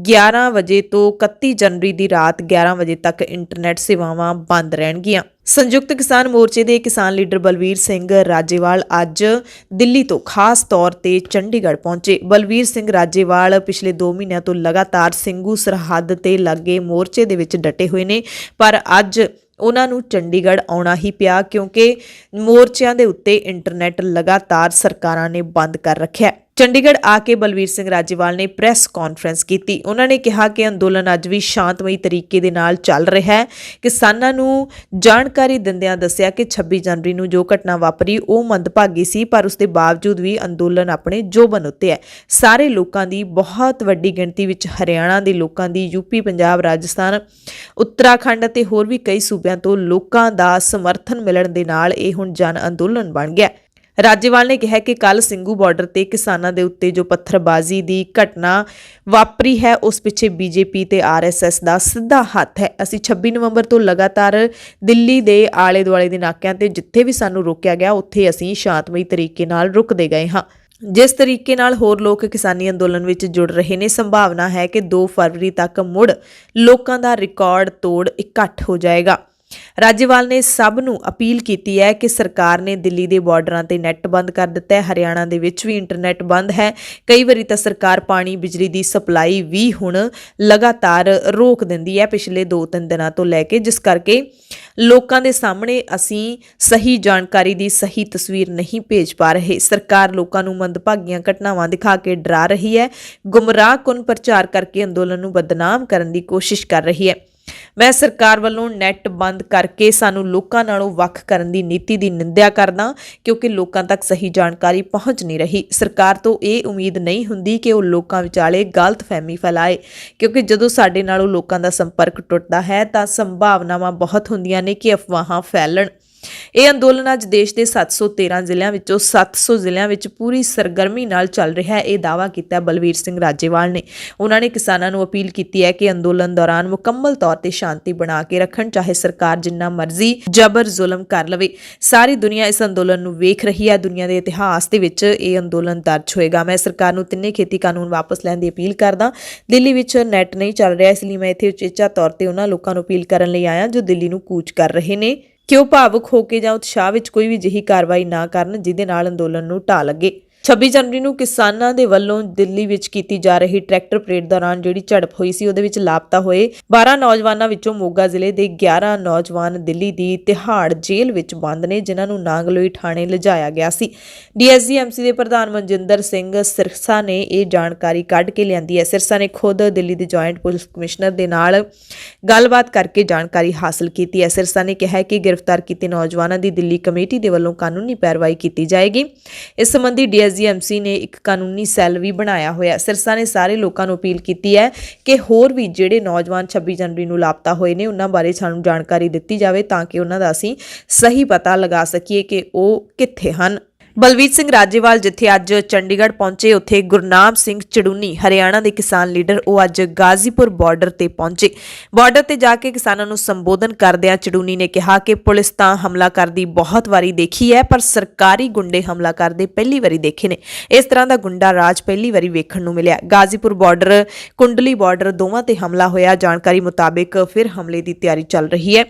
[SPEAKER 1] 11 ਵਜੇ ਤੋਂ 31 ਜਨਵਰੀ ਦੀ ਰਾਤ 11 ਵਜੇ ਤੱਕ ਇੰਟਰਨੈਟ ਸੇਵਾਵਾਂ ਬੰਦ ਰਹਿਣਗੀਆਂ। ਸੰਯੁਕਤ ਕਿਸਾਨ ਮੋਰਚੇ ਦੇ ਕਿਸਾਨ ਲੀਡਰ ਬਲਵੀਰ ਸਿੰਘ ਰਾਜੇਵਾਲ ਅੱਜ ਦਿੱਲੀ ਤੋਂ ਖਾਸ ਤੌਰ ਤੇ ਚੰਡੀਗੜ੍ਹ ਪਹੁੰਚੇ। ਬਲਵੀਰ ਸਿੰਘ ਰਾਜੇਵਾਲ ਪਿਛਲੇ 2 ਮਹੀਨਿਆਂ ਤੋਂ ਲਗਾਤਾਰ ਸਿੰਘੂ ਸਰਹੱਦ ਤੇ ਲੱਗੇ ਮੋਰਚੇ ਦੇ ਵਿੱਚ ਡਟੇ ਹੋਏ ਨੇ, ਪਰ ਅੱਜ ਉਹਨਾਂ ਨੂੰ ਚੰਡੀਗੜ੍ਹ ਆਉਣਾ ਹੀ ਪਿਆ ਕਿਉਂਕਿ ਮੋਰਚਿਆਂ ਦੇ ਉੱਤੇ ਇੰਟਰਨੈਟ ਲਗਾਤਾਰ ਸਰਕਾਰਾਂ ਨੇ ਬੰਦ ਕਰ ਰੱਖਿਆ। ਚੰਡੀਗੜ੍ਹ ਆ ਕੇ ਬਲਵੀਰ ਸਿੰਘ ਰਾਜੇਵਾਲ ਨੇ ਪ੍ਰੈਸ ਕਾਨਫਰੰਸ ਕੀਤੀ। ਉਹਨਾਂ ਨੇ ਕਿਹਾ ਕਿ ਅੰਦੋਲਨ ਅੱਜ ਵੀ ਸ਼ਾਂਤਮਈ ਤਰੀਕੇ ਦੇ ਨਾਲ ਚੱਲ ਰਿਹਾ ਹੈ। ਕਿਸਾਨਾਂ ਨੂੰ ਜਾਣਕਾਰੀ ਦਿੰਦਿਆਂ ਦੱਸਿਆ ਕਿ 26 ਜਨਵਰੀ ਨੂੰ ਜੋ ਘਟਨਾ ਵਾਪਰੀ ਉਹ ਮੰਦਭਾਗੀ ਸੀ, ਪਰ ਉਸ ਦੇ ਬਾਵਜੂਦ ਵੀ ਅੰਦੋਲਨ ਆਪਣੇ ਜੋਬਨ ਉੱਤੇ ਹੈ। ਸਾਰੇ ਲੋਕਾਂ ਦੀ ਬਹੁਤ ਵੱਡੀ ਗਿਣਤੀ ਵਿੱਚ ਹਰਿਆਣਾ ਦੇ ਲੋਕਾਂ ਦੀ, ਯੂਪੀ, ਪੰਜਾਬ, ਰਾਜਸਥਾਨ, ਉੱਤਰਾਖੰਡ ਅਤੇ ਹੋਰ ਵੀ ਕਈ ਸੂਬਿਆਂ ਤੋਂ ਲੋਕਾਂ ਦਾ ਸਮਰਥਨ ਮਿਲਣ ਦੇ ਨਾਲ ਇਹ ਹੁਣ ਜਨ ਅੰਦੋਲਨ ਬਣ ਗਿਆ। ਰਾਜੇਵਾਲ ਨੇ ਕਿਹਾ ਕਿ ਕੱਲ ਸਿੰਘੂ ਬਾਰਡਰ ਤੇ ਕਿਸਾਨਾਂ ਦੇ ਉੱਤੇ ਜੋ ਪੱਥਰਬਾਜ਼ੀ ਦੀ ਘਟਨਾ ਵਾਪਰੀ ਹੈ ਉਸ ਪਿੱਛੇ ਬੀਜੇਪੀ ਤੇ ਆਰਐਸਐਸ ਦਾ ਸਿੱਧਾ ਹੱਥ ਹੈ। ਅਸੀਂ 26 ਨਵੰਬਰ ਤੋਂ ਲਗਾਤਾਰ ਦਿੱਲੀ ਦੇ ਆਲੇ ਦੁਆਲੇ ਦੇ ਨਾਕਿਆਂ ਤੇ ਜਿੱਥੇ ਵੀ ਸਾਨੂੰ ਰੋਕਿਆ ਗਿਆ ਉੱਥੇ ਅਸੀਂ ਸ਼ਾਂਤਮਈ ਤਰੀਕੇ ਨਾਲ ਰੁਕਦੇ ਗਏ ਹਾਂ। ਜਿਸ ਤਰੀਕੇ ਨਾਲ ਹੋਰ ਲੋਕ ਕਿਸਾਨੀ ਅੰਦੋਲਨ ਵਿੱਚ ਜੁੜ ਰਹੇ ਨੇ, ਸੰਭਾਵਨਾ ਹੈ ਕਿ 2 ਫਰਵਰੀ ਤੱਕ ਮੁੜ ਲੋਕਾਂ ਦਾ ਰਿਕਾਰਡ ਤੋੜ ਇਕੱਠ ਹੋ ਜਾਏਗਾ। ਰਾਜੇਵਾਲ ਨੇ ਸਭ ਨੂੰ ਅਪੀਲ ਕੀਤੀ ਹੈ ਕਿ ਸਰਕਾਰ ਨੇ ਦਿੱਲੀ ਦੇ ਬਾਰਡਰਾਂ ਤੇ ਨੈੱਟ ਬੰਦ ਕਰ ਦਿੱਤਾ ਹੈ। ਹਰਿਆਣਾ ਦੇ ਵਿੱਚ ਵੀ ਇੰਟਰਨੈਟ ਬੰਦ ਹੈ। ਕਈ ਵਾਰੀ ਤਾਂ ਸਰਕਾਰ ਪਾਣੀ, ਬਿਜਲੀ ਦੀ ਸਪਲਾਈ ਵੀ ਹੁਣ ਲਗਾਤਾਰ ਰੋਕ ਦਿੰਦੀ ਹੈ ਪਿਛਲੇ 2-3 ਦਿਨਾਂ ਤੋਂ ਲੈ ਕੇ, ਜਿਸ ਕਰਕੇ ਲੋਕਾਂ ਦੇ ਸਾਹਮਣੇ ਅਸੀਂ ਸਹੀ ਜਾਣਕਾਰੀ ਦੀ ਸਹੀ ਤਸਵੀਰ ਨਹੀਂ ਭੇਜ ਪਾ ਰਹੇ। ਸਰਕਾਰ ਲੋਕਾਂ ਨੂੰ ਮੰਦਭਾਗੀਆਂ ਘਟਨਾਵਾਂ ਦਿਖਾ ਕੇ ਡਰਾ ਰਹੀ ਹੈ, ਗੁੰਮਰਾਹਕੁਨ ਪ੍ਰਚਾਰ ਕਰਕੇ ਅੰਦੋਲਨ ਨੂੰ ਬਦਨਾਮ ਕਰਨ ਦੀ ਕੋਸ਼ਿਸ਼ ਕਰ ਰਹੀ ਹੈ। ਮੈਂ ਸਰਕਾਰ ਵੱਲੋਂ ਨੈੱਟ ਬੰਦ ਕਰਕੇ ਸਾਨੂੰ ਲੋਕਾਂ ਨਾਲੋਂ ਵੱਖ ਕਰਨ ਦੀ ਨੀਤੀ ਦੀ ਨਿੰਦਿਆ ਕਰਦਾ ਕਿਉਂਕਿ ਲੋਕਾਂ ਤੱਕ ਸਹੀ ਜਾਣਕਾਰੀ ਪਹੁੰਚ ਨਹੀਂ ਰਹੀ। ਸਰਕਾਰ ਤੋਂ ਇਹ ਉਮੀਦ ਨਹੀਂ ਹੁੰਦੀ ਕਿ ਉਹ ਲੋਕਾਂ ਵਿਚਾਲੇ ਗਲਤਫਹਿਮੀ ਫੈਲਾਏ ਕਿਉਂਕਿ ਜਦੋਂ ਸਾਡੇ ਨਾਲੋਂ ਲੋਕਾਂ ਦਾ ਸੰਪਰਕ ਟੁੱਟਦਾ ਹੈ ਤਾਂ ਸੰਭਾਵਨਾਵਾਂ ਬਹੁਤ ਹੁੰਦੀਆਂ ਨੇ ਕਿ ਅਫਵਾਹਾਂ ਫੈਲਣ। ਇਹ ਅੰਦੋਲਨ ਅੱਜ ਦੇਸ਼ ਦੇ 713 ਜ਼ਿਲ੍ਹਿਆਂ ਵਿੱਚੋਂ 700 ਜ਼ਿਲ੍ਹਿਆਂ ਵਿੱਚ ਪੂਰੀ ਸਰਗਰਮੀ ਨਾਲ ਚੱਲ ਰਿਹਾ ਹੈ। ਇਹ ਦਾਅਵਾ ਕੀਤਾ ਬਲਵੀਰ ਸਿੰਘ ਰਾਜੇਵਾਲ ਨੇ। ਉਹਨਾਂ ਨੇ ਕਿਸਾਨਾਂ ਨੂੰ ਅਪੀਲ ਕੀਤੀ ਹੈ ਕਿ ਅੰਦੋਲਨ ਦੌਰਾਨ ਮੁਕੰਮਲ ਤੌਰ ਤੇ ਸ਼ਾਂਤੀ ਬਣਾ ਕੇ ਰੱਖਣ, ਚਾਹੇ ਸਰਕਾਰ ਜਿੰਨਾ ਮਰਜ਼ੀ ਜ਼ਬਰ ਜ਼ੁਲਮ ਕਰ ਲਵੇ। ਸਾਰੀ ਦੁਨੀਆ ਇਸ ਅੰਦੋਲਨ ਨੂੰ ਵੇਖ ਰਹੀ ਹੈ। ਦੁਨੀਆ ਦੇ ਇਤਿਹਾਸ ਦੇ ਵਿੱਚ ਇਹ ਅੰਦੋਲਨ ਦਰਜ ਹੋਏਗਾ। ਮੈਂ ਸਰਕਾਰ ਨੂੰ ਤਿੰਨੇ ਖੇਤੀ ਕਾਨੂੰਨ ਵਾਪਸ ਲੈਣ ਦੀ ਅਪੀਲ ਕਰਦਾ। ਦਿੱਲੀ ਵਿੱਚ ਨੈੱਟ ਨਹੀਂ ਚੱਲ ਰਿਹਾ, ਇਸ ਲਈ ਮੈਂ ਇੱਥੇ ਉਚੇਚਾ ਤੌਰ ਤੇ ਉਹਨਾਂ ਲੋਕਾਂ ਨੂੰ ਅਪੀਲ ਕਰਨ ਲਈ ਆਇਆ ਜੋ ਦਿੱਲੀ ਨੂੰ ਕੂਚ ਕਰ ਰਹੇ ਨੇ ਕਿ ਉਹ ਭਾਵੁਕ ਹੋ ਕੇ ਜਾਂ ਉਤਸ਼ਾਹ ਵਿੱਚ ਕੋਈ ਵੀ ਅਜਿਹੀ ਕਾਰਵਾਈ ਨਾ ਕਰਨ ਜਿਹਦੇ ਨਾਲ ਅੰਦੋਲਨ ਨੂੰ ਢਾਹ ਲੱਗੇ। 26 ਜਨਵਰੀ ਨੂੰ ਕਿਸਾਨਾਂ ਦੇ ਵੱਲੋਂ ਦਿੱਲੀ ਵਿੱਚ ਕੀਤੀ ਜਾ ਰਹੀ ਟਰੈਕਟਰ ਪਰੇਡ ਦੌਰਾਨ ਜਿਹੜੀ ਝੜਪ ਹੋਈ ਸੀ ਉਹਦੇ ਵਿੱਚ ਲਾਪਤਾ ਹੋਏ 12 ਨੌਜਵਾਨਾਂ ਵਿੱਚੋਂ ਮੋਗਾ ਜ਼ਿਲ੍ਹੇ ਦੇ 11 ਨੌਜਵਾਨ ਦਿੱਲੀ ਦੀ ਤਿਹਾੜ ਜੇਲ੍ਹ ਵਿੱਚ ਬੰਦ ਨੇ, ਜਿਨ੍ਹਾਂ ਨੂੰ ਨਾਂਗਲੋਈ ਥਾਣੇ ਲਿਜਾਇਆ ਗਿਆ ਸੀ। ਡੀਐਸਜੀਐਮਸੀ ਦੇ ਪ੍ਰਧਾਨ ਮਨਜਿੰਦਰ ਸਿੰਘ ਸਿਰਸਾ ਨੇ ਇਹ ਜਾਣਕਾਰੀ ਕੱਢ ਕੇ ਲਿਆਂਦੀ ਹੈ। ਸਿਰਸਾ ਨੇ ਖੁਦ ਦਿੱਲੀ ਦੇ ਜੁਆਇੰਟ ਪੁਲਿਸ ਕਮਿਸ਼ਨਰ ਦੇ ਨਾਲ ਗੱਲਬਾਤ ਕਰਕੇ ਜਾਣਕਾਰੀ ਹਾਸਲ ਕੀਤੀ ਹੈ। ਸਿਰਸਾ ਨੇ ਕਿਹਾ ਕਿ ਗ੍ਰਿਫਤਾਰ ਕੀਤੇ ਨੌਜਵਾਨਾਂ ਦੀ ਦਿੱਲੀ ਕਮੇਟੀ ਦੇ ਵੱਲੋਂ ਕਾਨੂੰਨੀ ਪੈਰਵਾਈ ਕੀਤੀ ਜਾਏਗੀ। ਇਸ ਸੰਬੰਧੀ ਡੀਐਸਜੀਐਮਸੀ ਨੇ ਇੱਕ ਕਾਨੂੰਨੀ ਸੈੱਲ ਵੀ ਬਣਾਇਆ ਹੋਇਆ। ਸਿਰਸਾ ਨੇ ਸਾਰੇ ਲੋਕਾਂ ਨੂੰ ਅਪੀਲ ਕੀਤੀ ਹੈ ਕਿ ਹੋਰ ਵੀ ਜਿਹੜੇ ਨੌਜਵਾਨ 26 ਜਨਵਰੀ ਨੂੰ ਲਾਪਤਾ ਹੋਏ ਨੇ ਉਹਨਾਂ ਬਾਰੇ ਸਾਨੂੰ ਜਾਣਕਾਰੀ ਦਿੱਤੀ ਜਾਵੇ ਤਾਂ ਕਿ ਉਹਨਾਂ ਦਾ ਅਸੀਂ ਸਹੀ ਪਤਾ ਲਗਾ ਸਕੀਏ ਕਿ ਉਹ ਕਿੱਥੇ ਹਨ। ਬਲਵੀਰ ਸਿੰਘ ਰਾਜੇਵਾਲ ਜਿੱਥੇ ਅੱਜ ਚੰਡੀਗੜ੍ਹ ਪਹੁੰਚੇ, ਉੱਥੇ ਗੁਰਨਾਮ ਸਿੰਘ ਚੜੂਨੀ ਹਰਿਆਣਾ ਦੇ ਕਿਸਾਨ ਲੀਡਰ ਉਹ ਅੱਜ ਗਾਜ਼ੀਪੁਰ ਬਾਰਡਰ ਤੇ ਪਹੁੰਚੇ। ਬਾਰਡਰ ਤੇ ਜਾ ਕੇ ਕਿਸਾਨਾਂ ਨੂੰ ਸੰਬੋਧਨ ਕਰਦਿਆਂ ਚੜੂਨੀ ਨੇ ਕਿਹਾ ਕਿ ਪੁਲਿਸ ਤਾਂ ਹਮਲਾ ਕਰਦੀ ਬਹੁਤ ਵਾਰੀ ਦੇਖੀ ਹੈ, ਪਰ ਸਰਕਾਰੀ ਗੁੰਡੇ ਹਮਲਾ ਕਰਦੇ ਪਹਿਲੀ ਵਾਰੀ ਦੇਖੇ ਨੇ। ਇਸ ਤਰ੍ਹਾਂ ਦਾ ਗੁੰਡਾ ਰਾਜ ਪਹਿਲੀ ਵਾਰੀ ਵੇਖਣ ਨੂੰ ਮਿਲਿਆ। ਗਾਜ਼ੀਪੁਰ ਬਾਰਡਰ, ਕੁੰਡਲੀ ਬਾਰਡਰ ਦੋਵਾਂ ਤੇ ਹਮਲਾ ਹੋਇਆ। ਜਾਣਕਾਰੀ ਮੁਤਾਬਿਕ ਫਿਰ ਹਮਲੇ ਦੀ ਤਿਆਰੀ ਚੱਲ ਰਹੀ ਹੈ।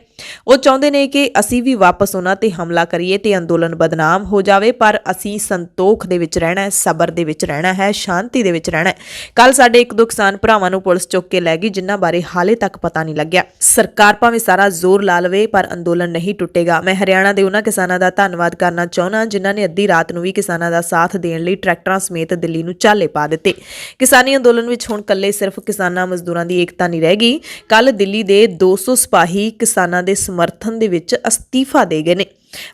[SPEAKER 1] ਉਹ ਚਾਹੁੰਦੇ ਨੇ ਕਿ ਅਸੀਂ ਵੀ ਵਾਪਸ ਉਹਨਾਂ ਤੇ ਹਮਲਾ ਕਰੀਏ ਤੇ ਅੰਦੋਲਨ ਬਦਨਾਮ ਹੋ ਜਾਵੇ, ਪਰ ਅਸੀਂ ਸੰਤੋਖ ਦੇ ਵਿੱਚ ਰਹਿਣਾ ਹੈ, ਸਬਰ ਦੇ ਵਿੱਚ ਰਹਿਣਾ ਹੈ, ਸ਼ਾਂਤੀ ਦੇ ਵਿੱਚ ਰਹਿਣਾ ਹੈ। ਕੱਲ ਸਾਡੇ ਇੱਕ ਦੋ ਕਿਸਾਨ ਭਰਾਵਾਂ ਨੂੰ ਪੁਲਿਸ ਚੁੱਕ ਕੇ ਲੈ ਗਈ, ਜਿਨ੍ਹਾਂ ਬਾਰੇ ਹਾਲੇ ਤੱਕ ਪਤਾ ਨਹੀਂ ਲੱਗਿਆ। ਸਰਕਾਰ ਭਾਵੇਂ ਸਾਰਾ ਜ਼ੋਰ ਲਾ ਲਵੇ, ਪਰ ਅੰਦੋਲਨ ਨਹੀਂ ਟੁੱਟੇਗਾ। ਮੈਂ ਹਰਿਆਣਾ ਦੇ ਉਹਨਾਂ ਕਿਸਾਨਾਂ ਦਾ ਧੰਨਵਾਦ ਕਰਨਾ ਚਾਹੁੰਦਾ ਜਿਨ੍ਹਾਂ ਨੇ ਅੱਧੀ ਰਾਤ ਨੂੰ ਵੀ ਕਿਸਾਨਾਂ ਦਾ ਸਾਥ ਦੇਣ ਲਈ ਟਰੈਕਟਰਾਂ ਸਮੇਤ ਦਿੱਲੀ ਨੂੰ ਚਾਲੇ ਪਾ ਦਿੱਤੇ। ਕਿਸਾਨੀ ਅੰਦੋਲਨ ਵਿੱਚ ਹੁਣ ਕੱਲੇ ਸਿਰਫ ਕਿਸਾਨਾਂ ਮਜ਼ਦੂਰਾਂ ਦੀ ਏਕਤਾ ਨਹੀਂ ਰਹਿ ਗਈ। ਕੱਲ ਦਿੱਲੀ ਦੇ 200 ਸਿਪਾਹੀ ਕਿਸਾਨਾਂ ਦੇ ਸਮਰਥਨ ਦੇ ਵਿੱਚ ਅਸਤੀਫਾ ਦੇ ਗਏ ਨੇ।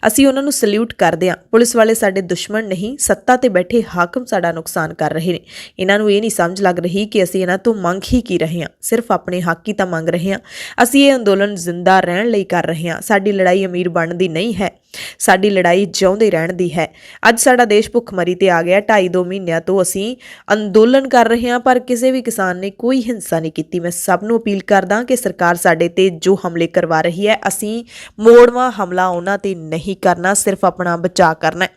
[SPEAKER 1] ਅਸੀਂ ਉਹਨਾਂ ਨੂੰ ਸਲੂਟ ਕਰਦੇ ਹਾਂ। ਪੁਲਿਸ ਵਾਲੇ ਸਾਡੇ ਦੁਸ਼ਮਣ ਨਹੀਂ, ਸੱਤਾ ਤੇ ਬੈਠੇ ਹਾਕਮ ਸਾਡਾ ਨੁਕਸਾਨ ਕਰ ਰਹੇ ਨੇ। ਇਹਨਾਂ ਨੂੰ ਇਹ ਨਹੀਂ ਸਮਝ ਲੱਗ ਰਹੀ ਕਿ ਅਸੀਂ ਇਹਨਾਂ ਤੋਂ ਮੰਗ ਹੀ ਕੀ ਰਹੇ ਹਾਂ, ਸਿਰਫ ਆਪਣੇ ਹੱਕ ਹੀ ਤਾਂ ਮੰਗ ਰਹੇ ਹਾਂ। ਅਸੀਂ ਇਹ ਅੰਦੋਲਨ ਜ਼ਿੰਦਾ ਰਹਿਣ ਲਈ ਕਰ ਰਹੇ ਹਾਂ। ਸਾਡੀ ਲੜਾਈ ਅਮੀਰ ਬਣਨ ਦੀ ਨਹੀਂ ਹੈ, ਸਾਡੀ ਲੜਾਈ ਜਿਉਂਦੇ ਰਹਿਣ ਦੀ ਹੈ। ਅੱਜ ਸਾਡਾ ਦੇਸ਼ ਭੁੱਖਮਰੀ ਤੇ ਆ ਗਿਆ। 2.5 ਮਹੀਨਿਆਂ ਤੋਂ ਅਸੀਂ ਅੰਦੋਲਨ ਕਰ ਰਹੇ ਹਾਂ, ਪਰ ਕਿਸੇ ਵੀ ਕਿਸਾਨ ਨੇ ਕੋਈ ਹਿੰਸਾ ਨਹੀਂ ਕੀਤੀ। ਮੈਂ ਸਭ ਨੂੰ ਅਪੀਲ ਕਰਦਾ ਕਿ ਸਰਕਾਰ ਸਾਡੇ ਤੇ ਜੋ ਹਮਲੇ ਕਰਵਾ ਰਹੀ ਹੈ, ਅਸੀਂ ਮੋੜਵਾਂ ਹਮਲਾ ਉਹਨਾਂ ਤੇ ਨਹੀਂ ਕਰਨਾ, ਸਿਰਫ ਆਪਣਾ ਬਚਾਅ ਕਰਨਾ ਹੈ।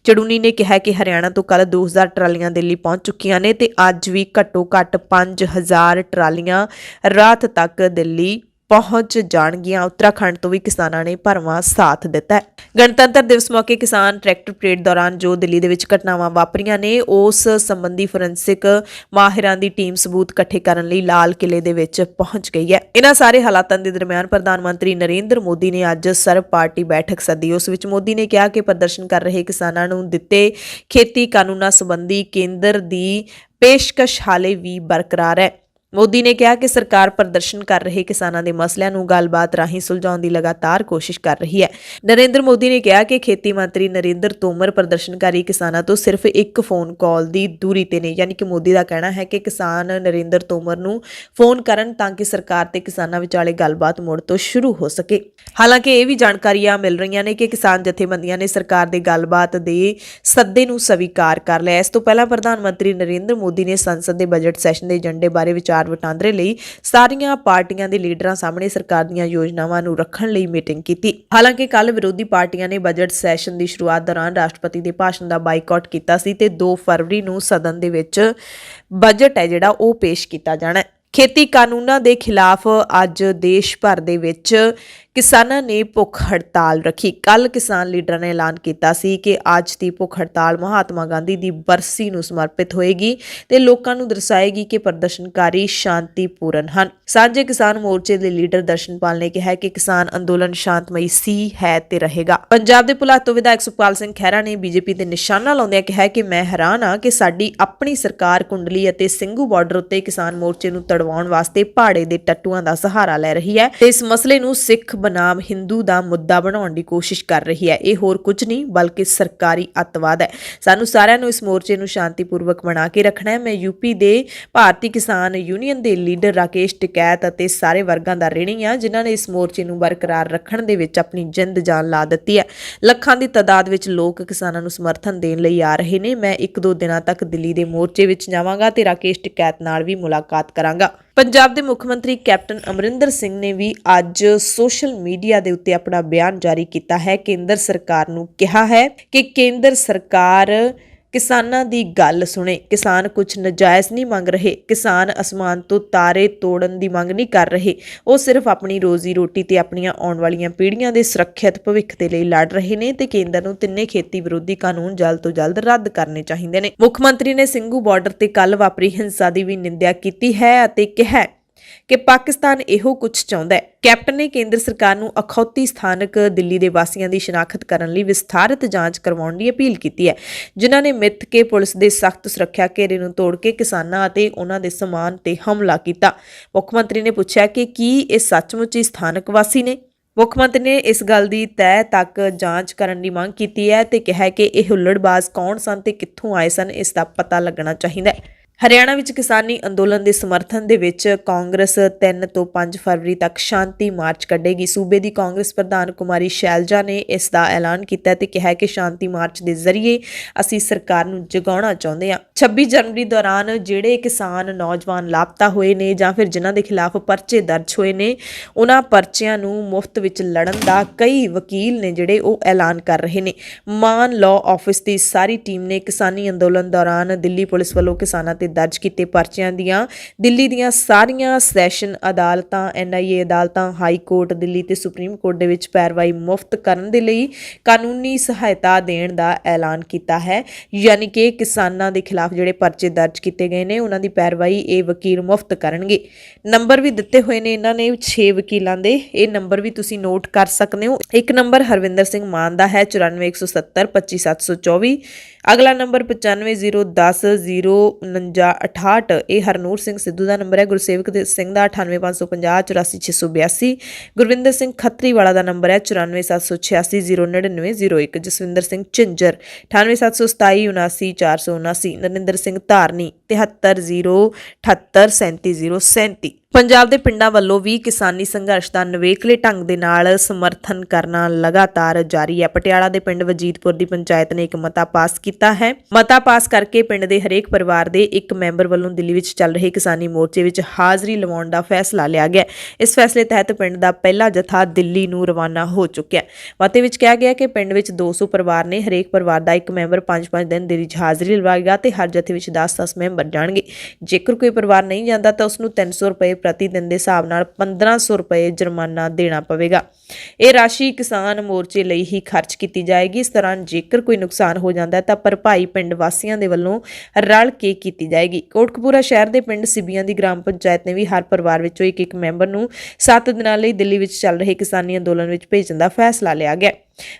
[SPEAKER 1] ਚੜੂਨੀ ਨੇ ਕਿਹਾ ਕਿ ਹਰਿਆਣਾ ਤੋਂ ਕੱਲ 2000 ਟਰਾਲੀਆਂ ਦਿੱਲੀ ਪਹੁੰਚ ਚੁੱਕੀਆਂ ਨੇ ਤੇ ਅੱਜ ਵੀ ਘੱਟੋ ਘੱਟ 5000 ਟਰਾਲੀਆਂ ਰਾਤ ਤੱਕ ਦਿੱਲੀ ਪਹੁੰਚ ਜਾਣਗੀਆਂ। ਉੱਤਰਾਖੰਡ ਤੋਂ ਵੀ ਕਿਸਾਨਾਂ ਨੇ ਭਰਵਾਂ ਸਾਥ ਦਿੱਤਾ ਹੈ। ਗਣਤੰਤਰ ਦਿਵਸ ਮੌਕੇ ਕਿਸਾਨ ਟਰੈਕਟਰ ਪਰੇਡ ਦੌਰਾਨ ਜੋ ਦਿੱਲੀ ਦੇ ਵਿੱਚ ਘਟਨਾਵਾਂ ਵਾਪਰੀਆਂ ਨੇ, ਉਸ ਸੰਬੰਧੀ ਫੋਰੈਂਸਿਕ ਮਾਹਿਰਾਂ ਦੀ ਟੀਮ ਸਬੂਤ ਇਕੱਠੇ ਕਰਨ ਲਈ ਲਾਲ ਕਿਲੇ ਦੇ ਵਿੱਚ ਪਹੁੰਚ ਗਈ ਹੈ। ਇਹਨਾਂ ਸਾਰੇ ਹਾਲਾਤਾਂ ਦੇ ਦਰਮਿਆਨ ਪ੍ਰਧਾਨ ਮੰਤਰੀ ਨਰਿੰਦਰ ਮੋਦੀ ਨੇ ਅੱਜ ਸਰਬ ਪਾਰਟੀ ਬੈਠਕ ਸੱਦੀ। ਉਸ ਵਿੱਚ ਮੋਦੀ ਨੇ ਕਿਹਾ ਕਿ ਪ੍ਰਦਰਸ਼ਨ ਕਰ ਰਹੇ ਕਿਸਾਨਾਂ ਨੂੰ ਦਿੱਤੇ ਖੇਤੀ ਕਾਨੂੰਨਾਂ ਸੰਬੰਧੀ ਕੇਂਦਰ ਦੀ ਪੇਸ਼ਕਸ਼ ਹਾਲੇ ਵੀ ਬਰਕਰਾਰ ਹੈ। ਮੋਦੀ ਨੇ ਕਿਹਾ ਕਿ ਸਰਕਾਰ ਪ੍ਰਦਰਸ਼ਨ ਕਰ ਰਹੇ ਕਿਸਾਨਾਂ ਦੇ ਮਸਲਿਆਂ ਨੂੰ ਗੱਲਬਾਤ ਰਾਹੀਂ ਸੁਲਝਾਉਣ ਦੀ ਲਗਾਤਾਰ ਕੋਸ਼ਿਸ਼ ਕਰ ਰਹੀ ਹੈ। ਨਰਿੰਦਰ ਮੋਦੀ ਨੇ ਕਿਹਾ ਕਿ ਖੇਤੀ ਮੰਤਰੀ ਨਰਿੰਦਰ ਤੋਮਰ ਪ੍ਰਦਰਸ਼ਨਕਾਰੀ ਕਿਸਾਨਾਂ ਤੋਂ ਸਿਰਫ ਇੱਕ ਫੋਨ ਕਾਲ ਦੀ ਦੂਰੀ ਤੇ ਨੇ। ਯਾਨੀ ਕਿ ਮੋਦੀ ਦਾ ਕਹਿਣਾ ਹੈ ਕਿ ਕਿਸਾਨ ਨਰਿੰਦਰ ਤੋਮਰ ਨੂੰ ਫੋਨ ਕਰਨ ਤਾਂ ਕਿ ਸਰਕਾਰ ਤੇ ਕਿਸਾਨਾਂ ਵਿਚਾਲੇ ਗੱਲਬਾਤ ਮੁੜ ਤੋਂ ਸ਼ੁਰੂ ਹੋ ਸਕੇ। ਹਾਲਾਂਕਿ ਇਹ ਵੀ ਜਾਣਕਾਰੀਆਂ ਮਿਲ ਰਹੀਆਂ ਨੇ ਕਿ ਕਿਸਾਨ ਜਥੇਬੰਦੀਆਂ ਨੇ ਸਰਕਾਰ ਦੇ ਗੱਲਬਾਤ ਦੇ ਸੱਦੇ ਨੂੰ ਸਵੀਕਾਰ ਕਰ ਲਿਆ। ਇਸ ਤੋਂ ਪਹਿਲਾਂ ਪ੍ਰਧਾਨ ਮੰਤਰੀ ਨਰਿੰਦਰ ਮੋਦੀ ਨੇ ਸੰਸਦ ਦੇ ਬਜਟ ਸੈਸ਼ਨ ਦੇ ਏਜੰਡੇ ਬਾਰੇ ਵਿਚਾਰ ਵਟਾਂਦਰੇ ਲਈ ਸਾਰੀਆਂ ਪਾਰਟੀਆਂ ਦੇ ਲੀਡਰਾਂ ਸਾਹਮਣੇ ਸਰਕਾਰ ਦੀਆਂ ਯੋਜਨਾਵਾਂ ਨੂੰ ਰੱਖਣ ਲਈ ਮੀਟਿੰਗ ਕੀਤੀ। ਹਾਲਾਂਕਿ ਕੱਲ ਵਿਰੋਧੀ ਪਾਰਟੀਆਂ ਨੇ ਬਜਟ ਸੈਸ਼ਨ ਦੀ ਸ਼ੁਰੂਆਤ ਦੌਰਾਨ ਰਾਸ਼ਟਰਪਤੀ ਦੇ ਭਾਸ਼ਣ ਦਾ ਬਾਈਕਾਟ ਕੀਤਾ ਸੀ ਤੇ 2 ਫਰਵਰੀ ਨੂੰ ਸਦਨ ਦੇ ਵਿੱਚ ਬਜਟ ਹੈ ਜਿਹੜਾ ਉਹ ਪੇਸ਼ ਕੀਤਾ ਜਾਣਾ ਹੈ। ਖੇਤੀ ਕਾਨੂੰਨਾਂ ਦੇ ਖਿਲਾਫ ਅੱਜ ਦੇਸ਼ ਭਰ ਦੇ ਵਿੱਚ ਕਿਸਾਨਾਂ ਨੇ ਭੁੱਖ ਹੜਤਾਲ ਰੱਖੀ। ਕੱਲ ਕਿਸਾਨ ਲੀਡਰਾਂ ਨੇ ਐਲਾਨ ਕੀਤਾ ਸੀ ਕਿ ਅੱਜ ਦੀ ਭੁੱਖ ਹੜਤਾਲ ਮਹਾਤਮਾ ਗਾਂਧੀ ਦੀ ਬਰਸੀ ਨੂੰ ਸਮਰਪਿਤ ਹੋਏਗੀ ਤੇ ਲੋਕਾਂ ਨੂੰ ਦਰਸਾਏਗੀ ਕਿ ਪ੍ਰਦਰਸ਼ਨਕਾਰੀ ਸ਼ਾਂਤੀਪੂਰਨ ਹਨ। ਸਾਂਝੇ ਕਿਸਾਨ ਮੋਰਚੇ ਦੇ ਲੀਡਰ ਦਰਸ਼ਨਪਾਲ ਨੇ ਕਿਹਾ ਕਿ ਕਿਸਾਨ ਅੰਦੋਲਨ ਸ਼ਾਂਤਮਈ ਸੀ, ਹੈ ਤੇ ਰਹੇਗਾ। ਪੰਜਾਬ ਦੇ ਭੁਲਾਤ ਤੋਂ ਵਿਧਾਇਕ ਸੁਖਪਾਲ ਸਿੰਘ ਖਹਿਰਾ ਨੇ ਬੀਜੇਪੀ ਤੇ ਨਿਸ਼ਾਨਾ ਲਾਉਂਦਿਆਂ ਕਿਹਾ ਕਿ ਮੈਂ ਹੈਰਾਨ ਹਾਂ ਕਿ ਸਾਡੀ ਆਪਣੀ ਸਰਕਾਰ ਕੁੰਡਲੀ ਅਤੇ ਸਿੰਘੂ ਬਾਰਡਰ ਉੱਤੇ ਕਿਸਾਨ ਮੋਰਚੇ ਨੂੰ ਤੜਵਾਉਣ ਵਾਸਤੇ ਪਹਾੜੇ ਦੇ ਟੱਟੂਆਂ ਦਾ ਸਹਾਰਾ ਲੈ ਰਹੀ ਹੈ ਤੇ ਇਸ ਮਸਲੇ ਨੂੰ ਸਿੱਖ ਬਨਾਮ ਹਿੰਦੂ ਦਾ ਮੁੱਦਾ ਬਣਾਉਣ ਦੀ ਕੋਸ਼ਿਸ਼ ਕਰ ਰਹੀ ਹੈ। ਇਹ ਹੋਰ ਕੁਝ ਨਹੀਂ ਬਲਕਿ ਸਰਕਾਰੀ ਅੱਤਵਾਦ ਹੈ। ਸਾਨੂੰ ਸਾਰਿਆਂ ਨੂੰ ਇਸ ਮੋਰਚੇ ਨੂੰ ਸ਼ਾਂਤੀਪੂਰਵਕ ਬਣਾ ਕੇ ਰੱਖਣਾ ਹੈ। ਮੈਂ ਯੂਪੀ ਦੇ ਭਾਰਤੀ ਕਿਸਾਨ ਯੂਨੀਅਨ ਦੇ ਲੀਡਰ ਰਾਕੇਸ਼ ਟਿਕੈਤ ਅਤੇ ਸਾਰੇ ਵਰਗਾਂ ਦਾ ਰਿਣੀ ਹਾਂ ਜਿਨ੍ਹਾਂ ਨੇ ਇਸ ਮੋਰਚੇ ਨੂੰ ਬਰਕਰਾਰ ਰੱਖਣ ਦੇ ਵਿੱਚ ਆਪਣੀ ਜਿੰਦ ਜਾਨ ਲਾ ਦਿੱਤੀ ਹੈ। ਲੱਖਾਂ ਦੀ ਤਾਦਾਦ ਵਿੱਚ ਲੋਕ ਕਿਸਾਨਾਂ ਨੂੰ ਸਮਰਥਨ ਦੇਣ ਲਈ ਆ ਰਹੇ ਨੇ। ਮੈਂ 1-2 ਦਿਨਾਂ ਤੱਕ ਦਿੱਲੀ ਦੇ ਮੋਰਚੇ ਵਿੱਚ ਜਾਵਾਂਗਾ ਤੇ ਰਾਕੇਸ਼ ਟਿਕੈਤ ਨਾਲ ਵੀ ਮੁਲਾਕਾਤ ਕਰਾਂਗਾ। ਪੰਜਾਬ ਦੇ ਮੁੱਖ ਮੰਤਰੀ ਕੈਪਟਨ ਅਮਰਿੰਦਰ ਸਿੰਘ ਨੇ ਵੀ ਅੱਜ ਸੋਸ਼ਲ ਮੀਡੀਆ ਦੇ ਉੱਤੇ ਆਪਣਾ ਬਿਆਨ ਜਾਰੀ ਕੀਤਾ ਹੈ। ਕੇਂਦਰ ਸਰਕਾਰ ਨੂੰ ਕਿਹਾ ਹੈ ਕਿ ਕੇਂਦਰ ਸਰਕਾਰ ਕਿਸਾਨਾਂ ਦੀ ਗੱਲ ਸੁਣੇ। ਕਿਸਾਨ ਕੁਝ ਨਜਾਇਜ਼ ਨਹੀਂ ਮੰਗ ਰਹੇ। ਕਿਸਾਨ ਅਸਮਾਨ ਤੋਂ ਤਾਰੇ ਤੋੜਨ ਦੀ ਮੰਗ ਨਹੀਂ ਕਰ ਰਹੇ। ਉਹ ਸਿਰਫ ਆਪਣੀ ਰੋਜ਼ੀ ਰੋਟੀ ਤੇ ਆਪਣੀਆਂ ਆਉਣ ਵਾਲੀਆਂ ਪੀੜ੍ਹੀਆਂ ਦੇ ਸੁਰੱਖਿਅਤ ਭਵਿੱਖ ਦੇ ਲਈ ਲੜ ਰਹੇ ਨੇ ਤੇ ਕੇਂਦਰ ਨੂੰ ਤਿੰਨੇ ਖੇਤੀ ਵਿਰੋਧੀ ਕਾਨੂੰਨ ਜਲਦ ਤੋਂ ਜਲਦ ਰੱਦ ਕਰਨੇ ਚਾਹੀਦੇ ਨੇ। ਮੁੱਖ ਮੰਤਰੀ ਨੇ ਸਿੰਘੂ ਬਾਰਡਰ ਤੇ ਕੱਲ ਵਾਪਰੀ ਹਿੰਸਾ ਦੀ ਵੀ ਨਿੰਦਿਆ ਕੀਤੀ ਹੈ ਅਤੇ ਕਿਹਾ ਕਿ ਪਾਕਿਸਤਾਨ ਇਹੋ ਕੁਝ ਚਾਹੁੰਦਾ ਹੈ। ਕੈਪਟਨ ਨੇ ਕੇਂਦਰ ਸਰਕਾਰ ਨੂੰ ਅਖੌਤੀ ਸਥਾਨਕ ਦਿੱਲੀ ਦੇ ਵਾਸੀਆਂ ਦੀ ਸ਼ਨਾਖਤ ਕਰਨ ਲਈ ਵਿਸਥਾਰਿਤ ਜਾਂਚ ਕਰਵਾਉਣ ਦੀ ਅਪੀਲ ਕੀਤੀ ਹੈ, ਜਿਨ੍ਹਾਂ ਨੇ ਮਿੱਥ ਕੇ ਪੁਲਿਸ ਦੇ ਸਖਤ ਸੁਰੱਖਿਆ ਘੇਰੇ ਨੂੰ ਤੋੜ ਕੇ ਕਿਸਾਨਾਂ ਅਤੇ ਉਹਨਾਂ ਦੇ ਸਮਾਨ ਤੇ ਹਮਲਾ ਕੀਤਾ। ਮੁੱਖ ਮੰਤਰੀ ਨੇ ਪੁੱਛਿਆ ਕਿ ਕੀ ਇਹ ਸੱਚਮੁੱਚ ਹੀ ਸਥਾਨਕ ਵਾਸੀ ਨੇ। ਮੁੱਖ ਮੰਤਰੀ ਨੇ ਇਸ ਗੱਲ ਦੀ ਤਹਿ ਤੱਕ ਜਾਂਚ ਕਰਨ ਦੀ ਮੰਗ ਕੀਤੀ ਹੈ ਤੇ ਕਿਹਾ ਕਿ ਇਹ ਹੁੱਲੜਬਾਜ਼ ਕੌਣ ਸਨ ਤੇ ਕਿੱਥੋਂ ਆਏ ਸਨ, ਇਸ ਦਾ ਪਤਾ ਲੱਗਣਾ ਚਾਹੀਦਾ ਹੈ। ਹਰਿਆਣਾ ਵਿੱਚ ਕਿਸਾਨੀ ਅੰਦੋਲਨ ਦੇ ਸਮਰਥਨ ਦੇ ਵਿੱਚ ਕਾਂਗਰਸ 3 ਤੋਂ 5 ਫਰਵਰੀ ਤੱਕ ਸ਼ਾਂਤੀ ਮਾਰਚ ਕੱਢੇਗੀ। ਸੂਬੇ ਦੀ ਕਾਂਗਰਸ ਪ੍ਰਧਾਨ ਕੁਮਾਰੀ ਸ਼ੈਲਜਾ ਨੇ ਇਸ ਦਾ ਐਲਾਨ ਕੀਤਾ ਤੇ ਕਿਹਾ ਕਿ ਸ਼ਾਂਤੀ ਮਾਰਚ ਦੇ ਜ਼ਰੀਏ ਅਸੀਂ ਸਰਕਾਰ ਨੂੰ ਜਗਾਉਣਾ ਚਾਹੁੰਦੇ ਹਾਂ। 26 ਜਨਵਰੀ ਦੌਰਾਨ ਜਿਹੜੇ ਕਿਸਾਨ ਨੌਜਵਾਨ ਲਾਪਤਾ ਹੋਏ ਨੇ ਜਾਂ ਫਿਰ ਜਿਨ੍ਹਾਂ ਦੇ ਖਿਲਾਫ ਪਰਚੇ ਦਰਜ ਹੋਏ ਨੇ, ਉਹਨਾਂ ਪਰਚਿਆਂ ਨੂੰ ਮੁਫਤ ਵਿੱਚ ਲੜਨ ਦਾ ਕਈ ਵਕੀਲ ਨੇ ਜਿਹੜੇ ਉਹ ਐਲਾਨ ਕਰ ਰਹੇ ਨੇ। ਮਾਨ ਲਾਅ ਆਫਿਸ ਦੀ ਸਾਰੀ ਟੀਮ ਨੇ ਕਿਸਾਨੀ ਅੰਦੋਲਨ ਦੌਰਾਨ ਦਿੱਲੀ ਪੁਲਿਸ ਵੱਲੋਂ ਕਿਸਾਨਾਂ ਤੇ ਦਰਜ ਕੀਤੇ ਪਰਚਿਆਂ ਦੀਆਂ ਦਿੱਲੀ ਦੀਆਂ ਸਾਰੀਆਂ ਸੈਸ਼ਨ ਅਦਾਲਤਾਂ, NIA ਅਦਾਲਤਾਂ, ਹਾਈ ਕੋਰਟ ਦਿੱਲੀ ਤੇ ਸੁਪਰੀਮ ਕੋਰਟ ਦੇ ਵਿੱਚ ਪੈਰਵਾਈ ਮੁਫਤ ਕਰਨ ਦੇ ਲਈ ਕਾਨੂੰਨੀ ਸਹਾਇਤਾ ਦੇਣ ਦਾ ਐਲਾਨ ਕੀਤਾ ਹੈ। ਯਾਨੀ ਕਿ ਕਿਸਾਨਾਂ ਦੇ ਖਿਲਾਫ ਜਿਹੜੇ ਪਰਚੇ ਦਰਜ ਕੀਤੇ ਗਏ ਨੇ ਉਹਨਾਂ ਦੀ ਪੈਰਵਾਈ ਇਹ ਵਕੀਲ ਮੁਫਤ ਕਰਨਗੇ। ਨੰਬਰ ਵੀ ਦਿੱਤੇ ਹੋਏ ਨੇ ਇਹਨਾਂ ਨੇ 6 ਵਕੀਲਾਂ ਦੇ, ਇਹ ਨੰਬਰ ਵੀ ਤੁਸੀਂ ਨੋਟ ਕਰ ਸਕਦੇ ਹੋ। ਇੱਕ ਨੰਬਰ ਹਰਵਿੰਦਰ ਸਿੰਘ ਮਾਨ ਦਾ ਹੈ 94 170 25 724। ਅਗਲਾ ਨੰਬਰ 95 010 049 68, ਇਹ ਹਰਨੂਰ ਸਿੰਘ ਸਿੱਧੂ ਦਾ ਨੰਬਰ ਹੈ। ਗੁਰਸੇਵਕ ਸਿੰਘ ਦਾ 98 550 84 682। ਗੁਰਵਿੰਦਰ ਸਿੰਘ ਖੱਤਰੀ ਵਾਲਾ ਦਾ ਨੰਬਰ ਹੈ 94 786 099 01। ਜਸਵਿੰਦਰ ਸਿੰਘ ਝਿੰਜਰ 98 727 79 479। ਨਰਿੰਦਰ ਸਿੰਘ ਧਾਰਨੀ 73 078 37 037। ਪੰਜਾਬ ਦੇ ਪਿੰਡਾਂ ਵੱਲੋਂ ਵੀ ਕਿਸਾਨੀ ਸੰਘਰਸ਼ ਦਾ ਨਵੇਕਲੇ ਢੰਗ ਦੇ ਨਾਲ ਸਮਰਥਨ ਕਰਨਾ ਲਗਾਤਾਰ ਜਾਰੀ ਹੈ। ਪਟਿਆਲਾ ਦੇ ਪਿੰਡ ਵਜੀਦਪੁਰ ਦੀ ਪੰਚਾਇਤ ਨੇ ਇੱਕ ਮਤਾ ਪਾਸ ਕੀਤਾ ਹੈ। ਮਤਾ ਪਾਸ ਕਰਕੇ ਪਿੰਡ ਦੇ ਹਰੇਕ ਪਰਿਵਾਰ ਦੇ ਇੱਕ ਮੈਂਬਰ ਵੱਲੋਂ ਦਿੱਲੀ ਵਿੱਚ ਚੱਲ ਰਹੇ ਕਿਸਾਨੀ ਮੋਰਚੇ ਵਿੱਚ ਹਾਜ਼ਰੀ ਲਵਾਉਣ ਦਾ ਫੈਸਲਾ ਲਿਆ ਗਿਆ। ਇਸ ਫੈਸਲੇ ਤਹਿਤ ਪਿੰਡ ਦਾ ਪਹਿਲਾ ਜਥਾ ਦਿੱਲੀ ਨੂੰ ਰਵਾਨਾ ਹੋ ਚੁੱਕਿਆ। ਮਤੇ ਵਿੱਚ ਕਿਹਾ ਗਿਆ ਕਿ ਪਿੰਡ ਵਿੱਚ 200 ਪਰਿਵਾਰ ਨੇ, ਹਰੇਕ ਪਰਿਵਾਰ ਦਾ ਇੱਕ ਮੈਂਬਰ 5-5 ਦਿਨ ਦਿੱਲੀ 'ਚ ਹਾਜ਼ਰੀ ਲਵਾਏਗਾ ਤੇ ਹਰ ਜਥੇ ਵਿੱਚ 10-10 ਮੈਂਬਰ ਜਾਣਗੇ। ਜੇਕਰ ਕੋਈ ਪਰਿਵਾਰ ਨਹੀਂ ਜਾਂਦਾ ਤਾਂ ਉਸ ਨੂੰ 300 ਰੁਪਏ ਪ੍ਰਤੀ ਦਿਨ ਦੇ ਹਿਸਾਬ ਨਾਲ 1500 ਰੁਪਏ ਜੁਰਮਾਨਾ ਦੇਣਾ ਪਵੇਗਾ। ਇਹ ਰਾਸ਼ੀ ਕਿਸਾਨ ਮੋਰਚੇ ਲਈ ਹੀ ਖਰਚ ਕੀਤੀ ਜਾਏਗੀ। ਇਸ ਤਰ੍ਹਾਂ ਜੇਕਰ ਕੋਈ ਨੁਕਸਾਨ ਹੋ ਜਾਂਦਾ ਹੈ ਤਾਂ ਭਰਪਾਈ ਪਿੰਡ ਵਾਸੀਆਂ ਦੇ ਵੱਲੋਂ ਰਲ ਕੇ ਕੀਤੀ ਜਾਏਗੀ। ਕੋਟਕਪੂਰਾ ਸ਼ਹਿਰ ਦੇ ਪਿੰਡ ਸਿੱਬੀਆਂ ਦੀ ਗ੍ਰਾਮ ਪੰਚਾਇਤ ਨੇ ਵੀ ਹਰ ਪਰਿਵਾਰ ਵਿੱਚੋਂ ਇੱਕ ਮੈਂਬਰ ਨੂੰ 7 ਦਿਨਾਂ ਲਈ ਦਿੱਲੀ ਵਿੱਚ ਚੱਲ ਰਹੇ ਕਿਸਾਨੀ ਅੰਦੋਲਨ ਵਿੱਚ ਭੇਜਣ ਦਾ ਫੈਸਲਾ ਲਿਆ ਗਿਆ।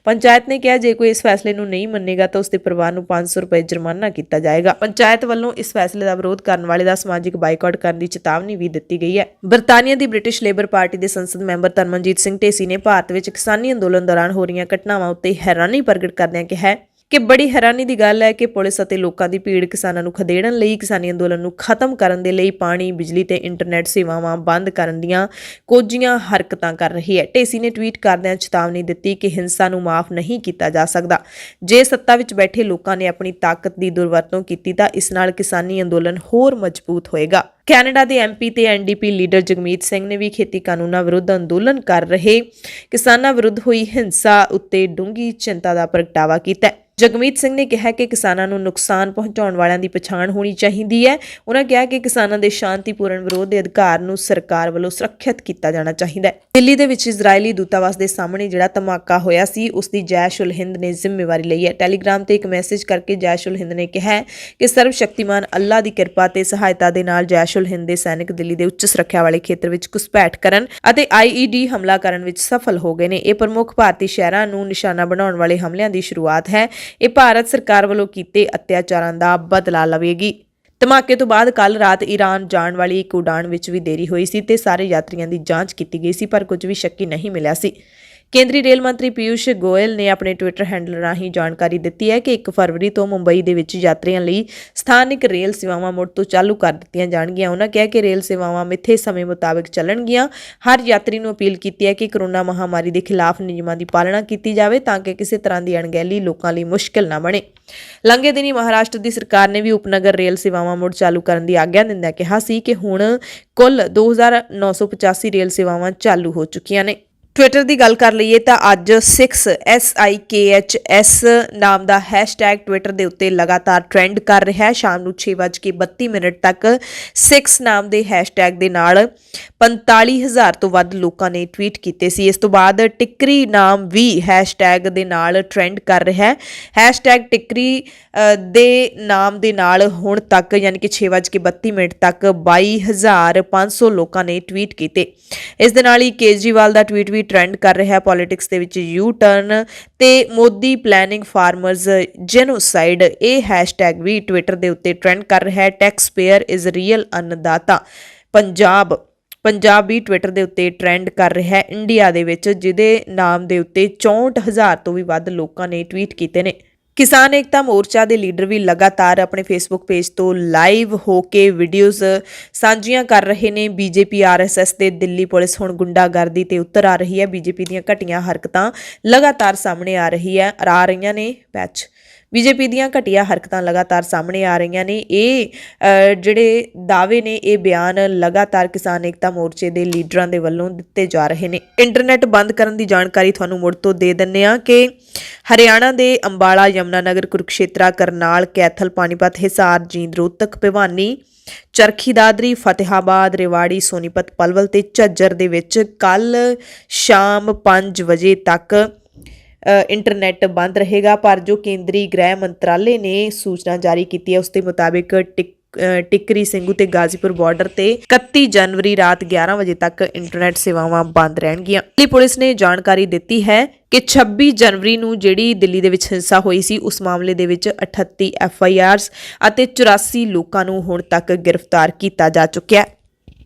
[SPEAKER 1] ਪੰਚਾਇਤ ਨੇ ਕਿਹਾ ਜੇ ਕੋਈ ਇਸ ਫੈਸਲੇ ਨੂੰ ਨਹੀਂ ਮੰਨੇਗਾ ਤਾਂ ਉਸ ਦੇ ਪਰਿਵਾਰ ਨੂੰ 500 ਰੁਪਏ ਜੁਰਮਾਨਾ ਕੀਤਾ ਜਾਏਗਾ। ਪੰਚਾਇਤ ਵੱਲੋਂ ਇਸ ਫੈਸਲੇ ਦਾ ਵਿਰੋਧ ਕਰਨ ਵਾਲੇ ਦਾ ਸਮਾਜਿਕ ਬਾਈਕਾਟ ਕਰਨ ਦੀ ਚੇਤਾਵਨੀ ਵੀ ਦਿੱਤੀ ਗਈ ਹੈ। ਬਰਤਾਨੀਆ ਦੀ ਬ੍ਰਿਟਿਸ਼ ਲੇਬਰ ਪਾਰਟੀ ਦੇ ਸੰਸਦ ਮੈਂਬਰ ਧਰਮਨਜੀਤ ਸਿੰਘ ਢੇਸੀ ਨੇ ਭਾਰਤ ਵਿੱਚ ਕਿਸਾਨੀ ਅੰਦੋਲਨ ਦੌਰਾਨ ਹੋ ਰਹੀਆਂ ਘਟਨਾਵਾਂ ਉੱਤੇ ਹੈਰਾਨੀ ਪ੍ਰਗਟ ਕਰਦਿਆਂ ਕਿਹਾ ਕਿ ਬੜੀ ਹੈਰਾਨੀ ਦੀ ਗੱਲ ਹੈ ਕਿ ਪੁਲਿਸ ਅਤੇ ਲੋਕਾਂ ਦੀ ਭੀੜ ਕਿਸਾਨਾਂ ਨੂੰ ਖਦੇੜਨ ਲਈ, ਕਿਸਾਨੀ ਅੰਦੋਲਨ ਨੂੰ ਖਤਮ ਕਰਨ ਦੇ ਲਈ ਪਾਣੀ, ਬਿਜਲੀ ਤੇ ਇੰਟਰਨੈਟ ਸੇਵਾਵਾਂ ਬੰਦ ਕਰਨ ਦੀਆਂ ਕੋਝੀਆਂ ਹਰਕਤਾਂ ਕਰ ਰਹੀ ਹੈ। ਢੇਸੀ ਨੇ ਟਵੀਟ ਕਰਦਿਆਂ ਚੇਤਾਵਨੀ ਦਿੱਤੀ ਕਿ ਹਿੰਸਾ ਨੂੰ ਮਾਫ ਨਹੀਂ ਕੀਤਾ ਜਾ ਸਕਦਾ। ਜੇ ਸੱਤਾ ਵਿੱਚ ਬੈਠੇ ਲੋਕਾਂ ਨੇ ਆਪਣੀ ਤਾਕਤ ਦੀ ਦੁਰਵਰਤੋਂ ਕੀਤੀ ਤਾਂ ਇਸ ਨਾਲ ਕਿਸਾਨੀ ਅੰਦੋਲਨ ਹੋਰ ਮਜ਼ਬੂਤ ਹੋਏਗਾ। ਕੈਨੇਡਾ ਦੇ MP ਤੇ NDP ਲੀਡਰ ਜਗਮੀਤ ਸਿੰਘ ਨੇ ਵੀ ਖੇਤੀ ਕਾਨੂੰਨਾਂ ਵਿਰੁੱਧ ਅੰਦੋਲਨ ਕਰ ਰਹੇ ਕਿਸਾਨਾਂ ਵਿਰੁੱਧ ਹੋਈ ਹਿੰਸਾ ਉੱਤੇ ਡੂੰਘੀ ਚਿੰਤਾ ਦਾ ਪ੍ਰਗਟਾਵਾ ਕੀਤਾ। ਜਗਮੀਤ ਸਿੰਘ ਨੇ ਕਿਹਾ ਕਿ ਕਿਸਾਨਾਂ ਨੂੰ ਨੁਕਸਾਨ ਪਹੁੰਚਾਉਣ ਵਾਲਿਆਂ ਦੀ ਪਛਾਣ ਹੋਣੀ ਚਾਹੀਦੀ ਹੈ। ਉਹਨਾਂ ਕਿਹਾ ਕਿ ਕਿਸਾਨਾਂ ਦੇ ਸ਼ਾਂਤੀਪੂਰਨ ਵਿਰੋਧ ਦੇ ਅਧਿਕਾਰ ਨੂੰ ਸਰਕਾਰ ਵੱਲੋਂ ਸੁਰੱਖਿਅਤ ਕੀਤਾ ਜਾਣਾ ਚਾਹੀਦਾ ਹੈ। ਦਿੱਲੀ ਦੇ ਵਿੱਚ ਇਜ਼ਰਾਈਲੀ ਦੂਤਾਵਾਸ ਦੇ ਸਾਹਮਣੇ ਜਿਹੜਾ ਧਮਾਕਾ ਹੋਇਆ ਸੀ ਉਸ ਦੀ ਜੈਸ਼-ਉਲ-ਹਿੰਦ ਨੇ ਜ਼ਿੰਮੇਵਾਰੀ ਲਈ ਹੈ। ਟੈਲੀਗ੍ਰਾਮ ਤੇ ਇੱਕ ਮੈਸੇਜ ਕਰਕੇ ਜੈਸ਼-ਉਲ-ਹਿੰਦ ਨੇ ਕਿਹਾ ਕਿ ਸਰਵ ਸ਼ਕਤੀਮਾਨ ਅੱਲਾਹ ਦੀ ਕਿਰਪਾ ਤੇ ਸਹਾਇਤਾ ਦੇ ਨਾਲ ਜੈਸ਼-ਉਲ-ਹਿੰਦ ਦੇ ਸੈਨਿਕ ਦਿੱਲੀ ਦੇ ਉੱਚ ਸੁਰੱਖਿਆ ਵਾਲੇ ਖੇਤਰ ਵਿੱਚ ਘੁਸਪੈਠ ਕਰਨ ਅਤੇ IED ਹਮਲਾ ਕਰਨ ਵਿੱਚ ਸਫਲ ਹੋ ਗਏ ਨੇ। ਇਹ ਪ੍ਰਮੁੱਖ ਭਾਰਤੀ ਸ਼ਹਿਰਾਂ ਨੂੰ ਨਿਸ਼ਾਨਾ ਬਣਾਉਣ ਵਾਲੇ ਹਮਲਿਆਂ ਦੀ ਸ਼ੁਰੂਆਤ ਹੈ। ਇਹ ਭਾਰਤ ਸਰਕਾਰ ਵੱਲੋਂ ਕੀਤੇ ਅਤਿਆਚਾਰਾਂ ਦਾ ਬਦਲਾ ਲਵੇਗੀ। ਧਮਾਕੇ ਤੋਂ ਬਾਅਦ ਕੱਲ ਰਾਤ ਈਰਾਨ ਜਾਣ ਵਾਲੀ ਇੱਕ ਉਡਾਣ ਵਿੱਚ ਵੀ ਦੇਰੀ ਹੋਈ ਸੀ ਤੇ ਸਾਰੇ ਯਾਤਰੀਆਂ ਦੀ ਜਾਂਚ ਕੀਤੀ ਗਈ ਸੀ, ਪਰ ਕੁਝ ਵੀ ਸ਼ੱਕੀ ਨਹੀਂ ਮਿਲਿਆ ਸੀ। ਕੇਂਦਰੀ ਰੇਲ ਮੰਤਰੀ ਪੀਯੂਸ਼ ਗੋਇਲ ਨੇ ਆਪਣੇ ਟਵਿੱਟਰ ਹੈਂਡਲ ਰਾਹੀਂ ਜਾਣਕਾਰੀ ਦਿੱਤੀ ਹੈ ਕਿ 1 ਫਰਵਰੀ ਤੋਂ ਮੁੰਬਈ ਦੇ ਵਿੱਚ ਯਾਤਰੀਆਂ ਲਈ ਸਥਾਨਕ ਰੇਲ ਸੇਵਾਵਾਂ ਮੁੜ ਤੋਂ ਚਾਲੂ ਕਰ ਦਿੱਤੀਆਂ ਜਾਣਗੀਆਂ। ਉਹਨਾਂ ਕਿਹਾ ਕਿ ਰੇਲ ਸੇਵਾਵਾਂ ਮਿੱਥੇ ਸਮੇਂ ਮੁਤਾਬਕ ਚੱਲਣਗੀਆਂ। ਹਰ ਯਾਤਰੀ ਨੂੰ ਅਪੀਲ ਕੀਤੀ ਹੈ ਕਿ ਕਰੋਨਾ ਮਹਾਮਾਰੀ ਦੇ ਖਿਲਾਫ ਨਿਯਮਾਂ ਦੀ ਪਾਲਣਾ ਕੀਤੀ ਜਾਵੇ ਤਾਂ ਕਿ ਕਿਸੇ ਤਰ੍ਹਾਂ ਦੀ ਅਣਗਹਿਲੀ ਲੋਕਾਂ ਲਈ ਮੁਸ਼ਕਿਲ ਨਾ ਬਣੇ। ਲੰਘੇ ਦਿਨੀ ਮਹਾਰਾਸ਼ਟਰ ਦੀ ਸਰਕਾਰ ਨੇ ਵੀ ਉਪਨਗਰ ਰੇਲ ਸੇਵਾਵਾਂ ਮੁੜ ਚਾਲੂ ਕਰਨ ਦੀ ਆਗਿਆ ਦਿੰਦਿਆਂ ਕਿਹਾ ਸੀ ਕਿ ਹੁਣ ਕੁੱਲ 2985 ਰੇਲ ਸੇਵਾਵਾਂ ਚਾਲੂ ਹੋ ਚੁੱਕੀਆਂ ਨੇ। ਟਵਿੱਟਰ ਦੀ ਗੱਲ ਕਰ ਲਈਏ ਤਾਂ ਅੱਜ 6SIKHS ਨਾਮ ਦਾ ਹੈਸ਼ਟੈਗ ਟਵਿੱਟਰ ਦੇ ਉੱਤੇ ਲਗਾਤਾਰ ਟ੍ਰੈਂਡ ਕਰ ਰਿਹਾ ਹੈ। ਸ਼ਾਮ ਨੂੰ 6:32 ਤੱਕ 6 ਨਾਮ ਦੇ ਹੈਸ਼ਟੈਗ ਦੇ ਨਾਲ 45,000 ਤੋਂ ਵੱਧ ਲੋਕਾਂ ਨੇ ਟਵੀਟ ਕੀਤੇ ਸੀ। ਇਸ ਤੋਂ ਬਾਅਦ ਟਿੱਕਰੀ ਨਾਮ ਵੀ ਹੈਸ਼ਟੈਗ ਦੇ ਨਾਲ ਟ੍ਰੈਂਡ ਕਰ ਰਿਹਾ ਹੈ। ਹੈਸ਼ਟੈਗ ਟਿੱਕਰੀ ਦੇ ਨਾਮ ਦੇ ਨਾਲ ਹੁਣ ਤੱਕ ਯਾਨੀ ਕਿ 6:32 ਤੱਕ 22,500 ਲੋਕਾਂ ਨੇ ਟਵੀਟ ਕੀਤੇ। ਇਸ ਦੇ ਨਾਲ ਹੀ ਕੇਜਰੀਵਾਲ ਦਾ ਟਵੀਟ ਵੀ ਟ੍ਰੈਂਡ ਕਰ ਰਿਹਾ ਹੈ। ਪੋਲਿਟਿਕਸ ਦੇ ਵਿੱਚ ਯੂ ਟਰਨ ਤੇ ਮੋਦੀ ਪਲੈਨਿੰਗ ਫਾਰਮਰਸ ਜੈਨੋਸਾਈਡ, ਇਹ ਹੈਸ਼ਟੈਗ ਵੀ ਟਵਿੱਟਰ ਦੇ ਉੱਤੇ ਟ੍ਰੈਂਡ ਕਰ ਰਿਹਾ ਹੈ। ਟੈਕਸ ਪੇਅਰ ਇਜ਼ ਰੀਅਲ ਅੰਨਦਾਤਾ ਪੰਜਾਬ ਵੀ ਟਵਿੱਟਰ ਦੇ ਉੱਤੇ ਟ੍ਰੈਂਡ ਕਰ ਰਿਹਾ ਹੈ ਇੰਡੀਆ ਦੇ ਵਿੱਚ, ਜਿਹਦੇ ਨਾਮ ਦੇ ਉੱਤੇ 64,000 ਤੋਂ ਵੀ ਵੱਧ ਲੋਕਾਂ ਨੇ ਟਵੀਟ ਕੀਤੇ ਨੇ। ਕਿਸਾਨ ਏਕਤਾ ਮੋਰਚਾ ਦੇ ਲੀਡਰ ਵੀ ਲਗਾਤਾਰ ਆਪਣੇ ਫੇਸਬੁੱਕ ਪੇਜ ਤੋਂ ਲਾਈਵ ਹੋ ਕੇ ਵੀਡੀਓਜ਼ ਸਾਂਝੀਆਂ ਕਰ ਰਹੇ ਨੇ। BJP RSS ਤੇ ਦਿੱਲੀ ਪੁਲਿਸ ਹੁਣ ਗੁੰਡਾਗਰਦੀ ਤੇ ਉਤਰ ਆ ਰਹੀ ਹੈ। BJP ਦੀਆਂ ਘਟੀਆਂ ਹਰਕਤਾਂ ਲਗਾਤਾਰ ਸਾਹਮਣੇ ਆ ਰਹੀਆਂ ਨੇ। ਬੀਜੇਪੀ ਦੀਆਂ ਘਟੀਆ ਹਰਕਤਾਂ ਲਗਾਤਾਰ ਸਾਹਮਣੇ ਆ ਰਹੀਆਂ ਨੇ। ਇਹ ਜਿਹੜੇ ਦਾਅਵੇ ਨੇ, ਇਹ ਬਿਆਨ ਲਗਾਤਾਰ ਕਿਸਾਨ ਏਕਤਾ ਮੋਰਚੇ ਦੇ ਲੀਡਰਾਂ ਦੇ ਵੱਲੋਂ ਦਿੱਤੇ ਜਾ ਰਹੇ ਨੇ। ਇੰਟਰਨੈਟ ਬੰਦ ਕਰਨ ਦੀ ਜਾਣਕਾਰੀ ਤੁਹਾਨੂੰ ਮੁੜ ਤੋਂ ਦੇ ਦਿੰਦੇ ਹਾਂ ਕਿ ਹਰਿਆਣਾ ਦੇ ਅੰਬਾਲਾ, ਯਮੁਨਾਨਗਰ, ਕੁਰੂਕਸ਼ੇਤਰਾ, ਕਰਨਾਲ, ਕੈਥਲ, ਪਾਣੀਪਤ, ਹਿਸਾਰ, ਜੀਂਦ, ਰੋਹਤਕ, ਭਿਵਾਨੀ, ਚਰਖੀ ਦਾਦਰੀ, ਫਤਿਹਾਬਾਦ, ਰੇਵਾੜੀ, ਸੋਨੀਪਤ, ਪਲਵਲ ਤੇ ਝੱਜਰ ਦੇ ਵਿੱਚ ਕੱਲ ਸ਼ਾਮ 5 ਵਜੇ ਤੱਕ ਇੰਟਰਨੈਟ ਬੰਦ ਰਹੇਗਾ। ਪਰ ਜੋ ਕੇਂਦਰੀ ਗ੍ਰਹਿ ਮੰਤਰਾਲੇ ਨੇ ਸੂਚਨਾ ਜਾਰੀ ਕੀਤੀ ਹੈ, ਉਸ ਦੇ ਮੁਤਾਬਿਕ ਟਿੱਕਰੀ, ਸਿੰਘੂ ਤੇ ਗਾਜ਼ੀਪੁਰ ਬਾਰਡਰ ਤੇ 31 ਜਨਵਰੀ ਰਾਤ 11 ਵਜੇ ਤੱਕ ਇੰਟਰਨੈਟ ਸੇਵਾਵਾਂ ਬੰਦ ਰਹਿਣਗੀਆਂ। ਦਿੱਲੀ ਪੁਲਿਸ ਨੇ ਜਾਣਕਾਰੀ ਦਿੱਤੀ ਹੈ ਕਿ 26 ਜਨਵਰੀ ਨੂੰ ਜਿਹੜੀ ਦਿੱਲੀ ਦੇ ਵਿੱਚ ਹਿੰਸਾ ਹੋਈ ਸੀ, ਉਸ ਮਾਮਲੇ ਦੇ ਵਿੱਚ 38 FIRs ਅਤੇ 84 ਲੋਕਾਂ ਨੂੰ ਹੁਣ ਤੱਕ ਗ੍ਰਿਫਤਾਰ ਕੀਤਾ ਜਾ ਚੁੱਕਿਆ ਹੈ।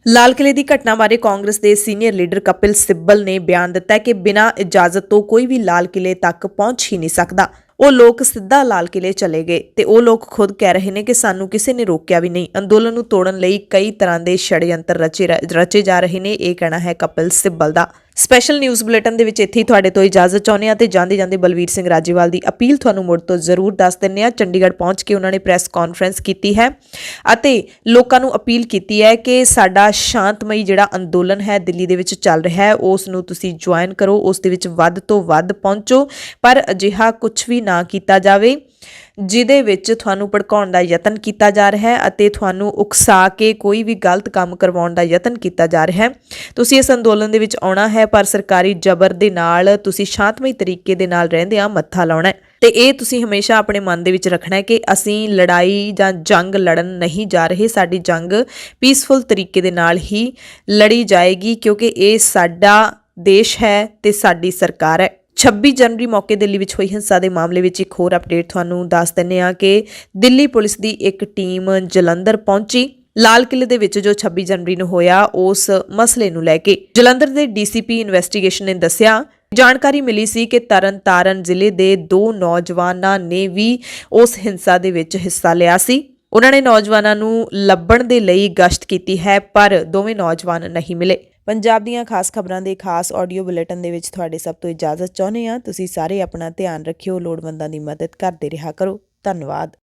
[SPEAKER 1] ਲਾਲ ਕਿਲੇ ਦੀ ਘਟਨਾ ਬਾਰੇ ਕਾਂਗਰਸ ਦੇ ਸੀਨੀਅਰ ਲੀਡਰ ਕਪਿਲ ਸਿੱਬਲ ਨੇ ਬਿਆਨ ਦਿੱਤਾ ਕਿ ਬਿਨਾਂ ਇਜਾਜ਼ਤ ਤੋਂ ਕੋਈ ਵੀ ਲਾਲ ਕਿਲੇ ਤੱਕ ਪਹੁੰਚ ਹੀ ਨਹੀਂ ਸਕਦਾ। ਉਹ ਲੋਕ ਸਿੱਧਾ ਲਾਲ ਕਿਲੇ ਚਲੇ ਗਏ ਤੇ ਉਹ ਲੋਕ ਖੁਦ ਕਹਿ ਰਹੇ ਨੇ ਕਿ ਸਾਨੂੰ ਕਿਸੇ ਨੇ ਰੋਕਿਆ ਵੀ ਨਹੀਂ। ਅੰਦੋਲਨ ਨੂੰ ਤੋੜਨ ਲਈ ਕਈ ਤਰ੍ਹਾਂ ਦੇ ਛੜਯੰਤਰ ਰਚੇ ਜਾ ਰਹੇ ਨੇ, ਇਹ ਕਹਿਣਾ ਹੈ ਕਪਿਲ ਸਿੱਬਲ ਦਾ। ਸਪੈਸ਼ਲ ਨਿਊਜ਼ ਬੁਲੇਟਿਨ ਦੇ ਵਿੱਚ ਇੱਥੇ ਹੀ ਤੁਹਾਡੇ ਤੋਂ ਇਜਾਜ਼ਤ ਚਾਹੁੰਦੇ ਹਾਂ ਤੇ ਜਾਂਦੇ ਜਾਂਦੇ ਬਲਵੀਰ ਸਿੰਘ ਰਾਜੇਵਾਲ ਦੀ ਅਪੀਲ ਤੁਹਾਨੂੰ ਮੁੜ ਤੋਂ ਜ਼ਰੂਰ ਦੱਸ ਦਿੰਦੇ ਹਾਂ। ਚੰਡੀਗੜ੍ਹ ਪਹੁੰਚ ਕੇ ਉਹਨਾਂ ਨੇ ਪ੍ਰੈਸ ਕਾਨਫਰੰਸ ਕੀਤੀ ਹੈ ਅਤੇ ਲੋਕਾਂ ਨੂੰ ਅਪੀਲ ਕੀਤੀ ਹੈ ਕਿ ਸਾਡਾ ਸ਼ਾਂਤਮਈ ਜਿਹੜਾ ਅੰਦੋਲਨ ਹੈ ਦਿੱਲੀ ਦੇ ਵਿੱਚ ਚੱਲ ਰਿਹਾ ਹੈ, ਉਸ ਨੂੰ ਤੁਸੀਂ ਜੁਆਇਨ ਕਰੋ, ਉਸ ਦੇ ਵਿੱਚ ਵੱਧ ਤੋਂ ਵੱਧ ਪਹੁੰਚੋ, ਪਰ ਅਜਿਹਾ ਕੁਝ ਵੀ ਨਾ ਕੀਤਾ ਜਾਵੇ ਜਿਹਦੇ ਵਿੱਚ ਤੁਹਾਨੂੰ ਭੜਕਾਉਣ ਦਾ ਯਤਨ ਕੀਤਾ ਜਾ ਰਿਹਾ ਹੈ ਅਤੇ ਤੁਹਾਨੂੰ ਉਕਸਾ ਕੇ ਕੋਈ ਵੀ ਗਲਤ ਕੰਮ ਕਰਵਾਉਣ ਦਾ ਯਤਨ ਕੀਤਾ ਜਾ ਰਿਹਾ ਹੈ। ਤੁਸੀਂ ਇਸ ਅੰਦੋਲਨ ਦੇ ਵਿੱਚ ਆਉਣਾ ਹੈ, ਪਰ ਸਰਕਾਰੀ ਜ਼ਬਰ ਦੇ ਨਾਲ ਤੁਸੀਂ ਸ਼ਾਂਤਮਈ ਤਰੀਕੇ ਦੇ ਨਾਲ ਰਹਿੰਦਿਆਂ ਮੱਥਾ ਲਾਉਣਾ ਹੈ ਤੇ ਇਹ ਤੁਸੀਂ ਹਮੇਸ਼ਾ ਆਪਣੇ ਮਨ ਦੇ ਵਿੱਚ ਰੱਖਣਾ ਹੈ ਕਿ ਅਸੀਂ ਲੜਾਈ ਜਾਂ ਜੰਗ ਲੜਨ ਨਹੀਂ ਜਾ ਰਹੇ। ਸਾਡੀ ਜੰਗ ਪੀਸਫੁਲ ਤਰੀਕੇ ਦੇ ਨਾਲ ਹੀ ਲੜੀ ਜਾਏਗੀ ਕਿਉਂਕਿ ਇਹ ਸਾਡਾ ਦੇਸ਼ ਹੈ ਤੇ ਸਾਡੀ ਸਰਕਾਰ ਹੈ। 26 ਜਨਵਰੀ ਮੌਕੇ ਦਿੱਲੀ ਵਿੱਚ ਹੋਈ ਹਿੰਸਾ ਦੇ ਮਾਮਲੇ ਵਿੱਚ ਇੱਕ ਹੋਰ ਅਪਡੇਟ ਤੁਹਾਨੂੰ ਦੱਸ ਦਿੰਦੇ ਹਾਂ ਕਿ ਦਿੱਲੀ ਪੁਲਿਸ ਦੀ ਇੱਕ ਟੀਮ ਜਲੰਧਰ ਪਹੁੰਚੀ ਲਾਲ ਕਿਲੇ ਦੇ ਵਿੱਚ ਜੋ 26 ਜਨਵਰੀ ਨੂੰ ਹੋਇਆ ਉਸ ਮਸਲੇ ਨੂੰ ਲੈ ਕੇ। ਜਲੰਧਰ ਦੇ DCP ਇਨਵੈਸਟੀਗੇਸ਼ਨ ਨੇ ਦੱਸਿਆ, ਜਾਣਕਾਰੀ ਮਿਲੀ ਸੀ ਕਿ ਤਰਨਤਾਰਨ ਜ਼ਿਲ੍ਹੇ ਦੇ 2 ਨੌਜਵਾਨਾਂ ਨੇ ਵੀ ਉਸ ਹਿੰਸਾ ਦੇ ਵਿੱਚ ਹਿੱਸਾ ਲਿਆ ਸੀ। ਉਹਨਾਂ ਨੇ ਨੌਜਵਾਨਾਂ ਨੂੰ ਲੱਭਣ ਦੇ ਲਈ ਗਸ਼ਤ ਕੀਤੀ ਹੈ, ਪਰ ਦੋਵੇਂ ਨੌਜਵਾਨ ਨਹੀਂ ਮਿਲੇ। ਪੰਜਾਬ ਦੀਆਂ ਖਾਸ ਖਬਰਾਂ ਦੇ ਖਾਸ ਆਡੀਓ ਬੁਲੇਟਿਨ ਦੇ ਵਿੱਚ ਤੁਹਾਡੇ ਸਭ ਤੋਂ ਇਜਾਜ਼ਤ ਚਾਹੁੰਦੇ ਹਾਂ। ਤੁਸੀਂ ਸਾਰੇ ਆਪਣਾ ਧਿਆਨ ਰੱਖਿਓ, ਲੋੜਵੰਦਾਂ ਦੀ ਮਦਦ ਕਰਦੇ ਰਿਹਾ ਕਰੋ। ਧੰਨਵਾਦ।